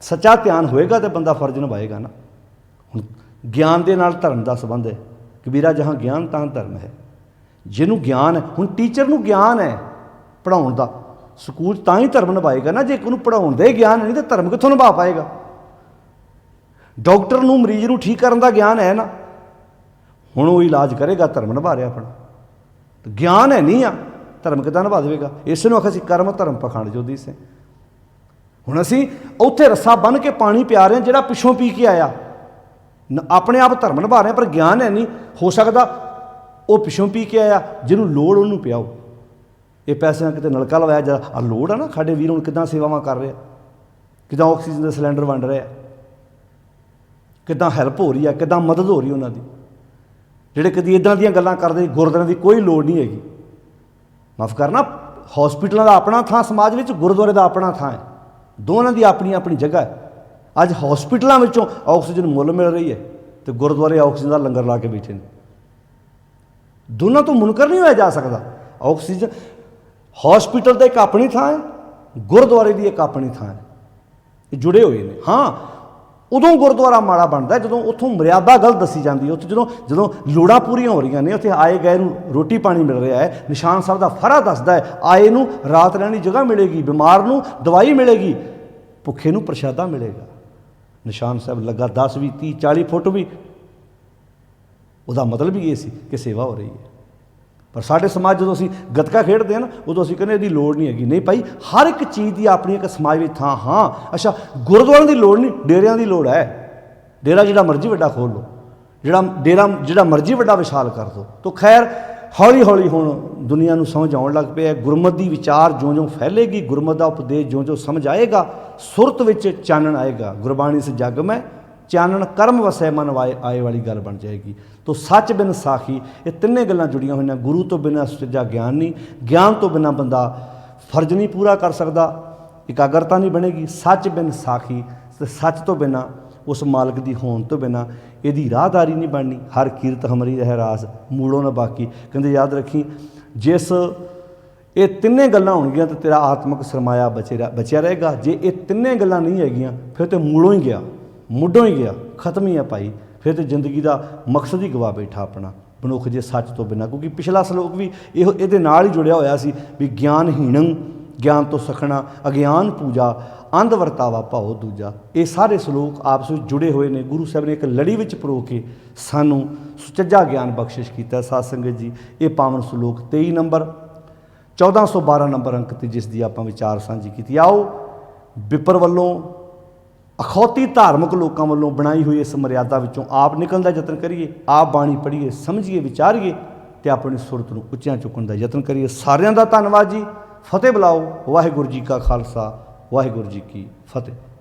A: ਸੱਚਾ ਧਿਆਨ ਹੋਏਗਾ ਤਾਂ ਬੰਦਾ ਫਰਜ਼ ਨਿਭਾਏਗਾ ਨਾ। ਹੁਣ ਗਿਆਨ ਦੇ ਨਾਲ ਧਰਮ ਦਾ ਸੰਬੰਧ ਹੈ। ਕਬੀਰਾ ਜਹਾਂ ਗਿਆਨ ਤਾਂ ਧਰਮ ਹੈ। ਜਿਹਨੂੰ ਗਿਆਨ ਹੈ, ਹੁਣ ਟੀਚਰ ਨੂੰ ਗਿਆਨ ਹੈ ਪੜ੍ਹਾਉਣ ਦਾ, ਸਕੂਲ ਤਾਂ ਹੀ ਧਰਮ ਨਿਭਾਏਗਾ ਨਾ। ਜੇ ਉਹਨੂੰ ਪੜ੍ਹਾਉਣ ਦਾ ਹੀ ਗਿਆਨ ਨਹੀਂ ਤਾਂ ਧਰਮ ਕਿੱਥੋਂ ਨਿਭਾ ਪਾਏਗਾ। ਡਾਕਟਰ ਨੂੰ ਮਰੀਜ਼ ਨੂੰ ਠੀਕ ਕਰਨ ਦਾ ਗਿਆਨ ਹੈ ਨਾ, ਹੁਣ ਉਹ ਇਲਾਜ ਕਰੇਗਾ, ਧਰਮ ਨਿਭਾ ਰਿਹਾ ਆਪਣਾ। ਗਿਆਨ ਹੈ ਨਹੀਂ ਆ, ਧਰਮ ਕਿੱਦਾਂ ਨਿਭਾ ਦੇਵੇਗਾ। ਇਸ ਨੂੰ ਆਖਿਆ ਸੀ ਕਰਮ ਧਰਮ ਪਖੰਡ ਜੋਦੀ ਸੇ। ਹੁਣ ਅਸੀਂ ਉੱਥੇ ਰੱਸਾ ਬੰਨ੍ਹ ਕੇ ਪਾਣੀ ਪਿਆ ਰਹੇ ਹਾਂ, ਜਿਹੜਾ ਪਿੱਛੋਂ ਪੀ ਕੇ ਆਇਆ, ਆਪਣੇ ਆਪ ਧਰਮ ਨਿਭਾ ਰਹੇ, ਪਰ ਗਿਆਨ ਹੈ ਨਹੀਂ। ਹੋ ਸਕਦਾ ਉਹ ਪਿੱਛੋਂ ਪੀ ਕੇ ਆਇਆ, ਜਿਹਨੂੰ ਲੋੜ ਉਹਨੂੰ ਪਿਆਓ। ਇਹ ਪੈਸਿਆਂ ਕਿਤੇ ਨਲਕਾ ਲਵਾਇਆ ਜਾ, ਆ ਲੋੜ ਆ ਨਾ। ਸਾਡੇ ਵੀਰ ਹੁਣ ਕਿੱਦਾਂ ਸੇਵਾਵਾਂ ਕਰ ਰਿਹਾ, ਕਿੱਦਾਂ ਆਕਸੀਜਨ ਦੇ ਸਿਲੰਡਰ ਵੰਡ ਰਿਹਾ, ਕਿੱਦਾਂ ਹੈਲਪ ਹੋ ਰਹੀ ਹੈ, ਕਿੱਦਾਂ ਮਦਦ ਹੋ ਰਹੀ ਉਹਨਾਂ ਦੀ। ਜਿਹੜੇ ਕਦੀ ਇੱਦਾਂ ਦੀਆਂ ਗੱਲਾਂ ਕਰਦੇ, ਗੁਰਦੁਆਰਿਆਂ ਦੀ ਕੋਈ ਲੋੜ ਨਹੀਂ ਹੈਗੀ। ਮਾਫ਼ ਕਰਨਾ, ਹੌਸਪੀਟਲਾਂ ਦਾ ਆਪਣਾ ਥਾਂ ਸਮਾਜ ਵਿੱਚ, ਗੁਰਦੁਆਰੇ ਦਾ ਆਪਣਾ ਥਾਂ ਹੈ। ਦੋਨਾਂ ਦੀ ਆਪਣੀ ਆਪਣੀ ਜਗ੍ਹਾ ਹੈ। ਅੱਜ ਹੌਸਪੀਟਲਾਂ ਵਿੱਚੋਂ ਆਕਸੀਜਨ ਮੁੱਲ ਮਿਲ ਰਹੀ ਹੈ, ਅਤੇ ਗੁਰਦੁਆਰੇ ਆਕਸੀਜਨ ਦਾ ਲੰਗਰ ਲਾ ਕੇ ਬੈਠੇ ਨੇ। ਦੋਨਾਂ ਤੋਂ ਮੁਨਕਰ ਨਹੀਂ ਹੋਇਆ ਜਾ ਸਕਦਾ। ਆਕਸੀਜਨ ਹੌਸਪੀਟਲ ਦਾ ਇੱਕ ਆਪਣੀ ਥਾਂ ਹੈ, ਗੁਰਦੁਆਰੇ ਦੀ ਇੱਕ ਆਪਣੀ ਥਾਂ ਹੈ। ਇਹ ਜੁੜੇ ਹੋਏ ਨੇ। ਹਾਂ, ਉਦੋਂ ਗੁਰਦੁਆਰਾ ਮਾੜਾ ਬਣਦਾ ਜਦੋਂ ਉੱਥੋਂ ਮਰਿਆਦਾ ਗਲਤ ਦੱਸੀ ਜਾਂਦੀ ਹੈ। ਉੱਥੇ ਜਦੋਂ ਲੋੜਾਂ ਪੂਰੀਆਂ ਹੋ ਰਹੀਆਂ ਨੇ, ਉੱਥੇ ਆਏ ਗਏ ਨੂੰ ਰੋਟੀ ਪਾਣੀ ਮਿਲ ਰਿਹਾ ਹੈ, ਨਿਸ਼ਾਨ ਸਾਹਿਬ ਦਾ ਫਰਾ ਦੱਸਦਾ ਹੈ, ਆਏ ਨੂੰ ਰਾਤ ਰਹਿਣ ਦੀ ਜਗ੍ਹਾ ਮਿਲੇਗੀ, ਬਿਮਾਰ ਨੂੰ ਦਵਾਈ ਮਿਲੇਗੀ, ਭੁੱਖੇ ਨੂੰ ਪ੍ਰਸ਼ਾਦਾ ਮਿਲੇਗਾ। ਨਿਸ਼ਾਨ ਸਾਹਿਬ ਲੱਗਾ 10 20 30 40 ਫੁੱਟ ਵੀ, ਉਹਦਾ ਮਤਲਬ ਹੀ ਇਹ ਸੀ ਕਿ ਸੇਵਾ ਹੋ ਰਹੀ ਹੈ। ਪਰ ਸਾਡੇ ਸਮਾਜ ਜਦੋਂ ਅਸੀਂ ਗੱਤਕਾ ਖੇਡਦੇ ਹਾਂ ਨਾ, ਉਦੋਂ ਅਸੀਂ ਕਹਿੰਦੇ ਇਹਦੀ ਲੋੜ ਨਹੀਂ ਹੈਗੀ। ਨਹੀਂ ਭਾਈ, ਹਰ ਇੱਕ ਚੀਜ਼ ਦੀ ਆਪਣੀ ਇੱਕ ਸਮਾਜ ਵਿੱਚ ਥਾਂ। ਹਾਂ ਅੱਛਾ, ਗੁਰਦੁਆਰਿਆਂ ਦੀ ਲੋੜ ਨਹੀਂ, ਡੇਰਿਆਂ ਦੀ ਲੋੜ ਹੈ। ਡੇਰਾ ਜਿਹੜਾ ਮਰਜ਼ੀ ਵੱਡਾ ਖੋਲ੍ਹ ਲਓ, ਜਿਹੜਾ ਮਰਜ਼ੀ ਵੱਡਾ ਵਿਸ਼ਾਲ ਕਰ ਦਿਓ। ਤਾਂ ਖੈਰ ਹੌਲੀ ਹੌਲੀ ਹੁਣ ਦੁਨੀਆ ਨੂੰ ਸਮਝ ਆਉਣ ਲੱਗ ਪਿਆ। ਗੁਰਮਤਿ ਦੀ ਵਿਚਾਰ ਜਿਉਂ-ਜਿਉਂ ਫੈਲੇਗੀ, ਗੁਰਮਤਿ ਦਾ ਉਪਦੇਸ਼ ਜਿਉਂ-ਜਿਉਂ ਸਮਝ ਆਏਗਾ, ਸੁਰਤ ਵਿੱਚ ਚਾਨਣ ਆਏਗਾ। ਗੁਰਬਾਣੀ ਸੇ ਜਗ ਮੈਂ ਚਾਨਣ ਕਰਮ ਵਸੈ ਮਨ ਆਏ ਵਾਲੀ ਗੱਲ ਬਣ ਜਾਏਗੀ। ਤੋ ਸੱਚ ਬਿਨ ਸਾਖੀ, ਇਹ ਤਿੰਨੇ ਗੱਲਾਂ ਜੁੜੀਆਂ ਹੋਈਆਂ। ਗੁਰੂ ਤੋਂ ਬਿਨਾਂ ਸੁਚੱਜਾ ਗਿਆਨ ਨਹੀਂ, ਗਿਆਨ ਤੋਂ ਬਿਨਾਂ ਬੰਦਾ ਫਰਜ਼ ਨਹੀਂ ਪੂਰਾ ਕਰ ਸਕਦਾ, ਇਕਾਗਰਤਾ ਨਹੀਂ ਬਣੇਗੀ। ਸੱਚ ਬਿਨ ਸਾਖੀ, ਤੇ ਸੱਚ ਤੋਂ ਬਿਨਾਂ, ਉਸ ਮਾਲਕ ਦੀ ਹੋਣ ਤੋਂ ਬਿਨਾਂ ਇਹਦੀ ਰਾਹਦਾਰੀ ਨਹੀਂ ਬਣਨੀ। ਹਰ ਕੀਰਤ ਹਮਰੀ ਰਹਿ ਰਾਸ, ਮੂਲੋਂ ਨਾ ਬਾਕੀ। ਕਹਿੰਦੇ ਯਾਦ ਰੱਖੀ, ਜਿਸ ਇਹ ਤਿੰਨੇ ਗੱਲਾਂ ਹੋਣਗੀਆਂ ਤਾਂ ਤੇਰਾ ਆਤਮਿਕ ਸਰਮਾਇਆ ਬਚਿਆ ਰਹੇਗਾ। ਜੇ ਇਹ ਤਿੰਨੇ ਗੱਲਾਂ ਨਹੀਂ ਹੈਗੀਆਂ, ਫਿਰ ਤਾਂ ਮੂਲੋਂ ਹੀ ਗਿਆ, ਮੁੱਢੋਂ ਹੀ ਗਿਆ, ਖਤਮ ਹੀ ਹੈ ਭਾਈ। ਫਿਰ ਤਾਂ ਜ਼ਿੰਦਗੀ ਦਾ ਮਕਸਦ ਹੀ ਗਵਾ ਬੈਠਾ ਆਪਣਾ ਮਨੁੱਖ, ਜੇ ਸੱਚ ਤੋਂ ਬਿਨਾਂ। ਕਿਉਂਕਿ ਪਿਛਲਾ ਸਲੋਕ ਵੀ ਇਹਦੇ ਨਾਲ ਹੀ ਜੁੜਿਆ ਹੋਇਆ ਸੀ ਵੀ ਗਿਆਨਹੀਣੰ ਗਿਆਨ ਤੋਂ ਸਖਣਾ, ਅਗਿਆਨ ਪੂਜਾ, ਅੰਧ ਵਰਤਾਵਾ ਭਾਉ ਦੂਜਾ। ਇਹ ਸਾਰੇ ਸਲੋਕ ਆਪਸ ਵਿੱਚ ਜੁੜੇ ਹੋਏ ਨੇ। ਗੁਰੂ ਸਾਹਿਬ ਨੇ ਇੱਕ ਲੜੀ ਵਿੱਚ ਪਰੋ ਕੇ ਸਾਨੂੰ ਸੁਚੱਜਾ ਗਿਆਨ ਬਖਸ਼ਿਸ਼ ਕੀਤਾ। ਸਾਧ ਸੰਗਤ ਜੀ, ਇਹ ਪਾਵਨ ਸਲੋਕ 23 ਨੰਬਰ 1412 ਨੰਬਰ ਅੰਕ 'ਤੇ ਜਿਸ ਦੀ ਆਪਾਂ ਵਿਚਾਰ ਸਾਂਝੀ ਕੀਤੀ। ਆਓ ਵਿਪਰ ਵੱਲੋਂ, ਅਖੌਤੀ ਧਾਰਮਿਕ ਲੋਕਾਂ ਵੱਲੋਂ ਬਣਾਈ ਹੋਈ ਇਸ ਮਰਿਆਦਾ ਵਿੱਚੋਂ ਆਪ ਨਿਕਲਣ ਦਾ ਯਤਨ ਕਰੀਏ। ਆਪ ਬਾਣੀ ਪੜ੍ਹੀਏ, ਸਮਝੀਏ, ਵਿਚਾਰੀਏ, ਅਤੇ ਆਪਣੀ ਸੁਰਤ ਨੂੰ ਉੱਚਿਆਂ ਚੁੱਕਣ ਦਾ ਯਤਨ ਕਰੀਏ। ਸਾਰਿਆਂ ਦਾ ਧੰਨਵਾਦ ਜੀ। ਫਤਿਹ ਬੁਲਾਓ। ਵਾਹਿਗੁਰੂ ਜੀ ਕਾ ਖਾਲਸਾ, ਵਾਹਿਗੁਰੂ ਜੀ ਕੀ ਫਤਿਹ।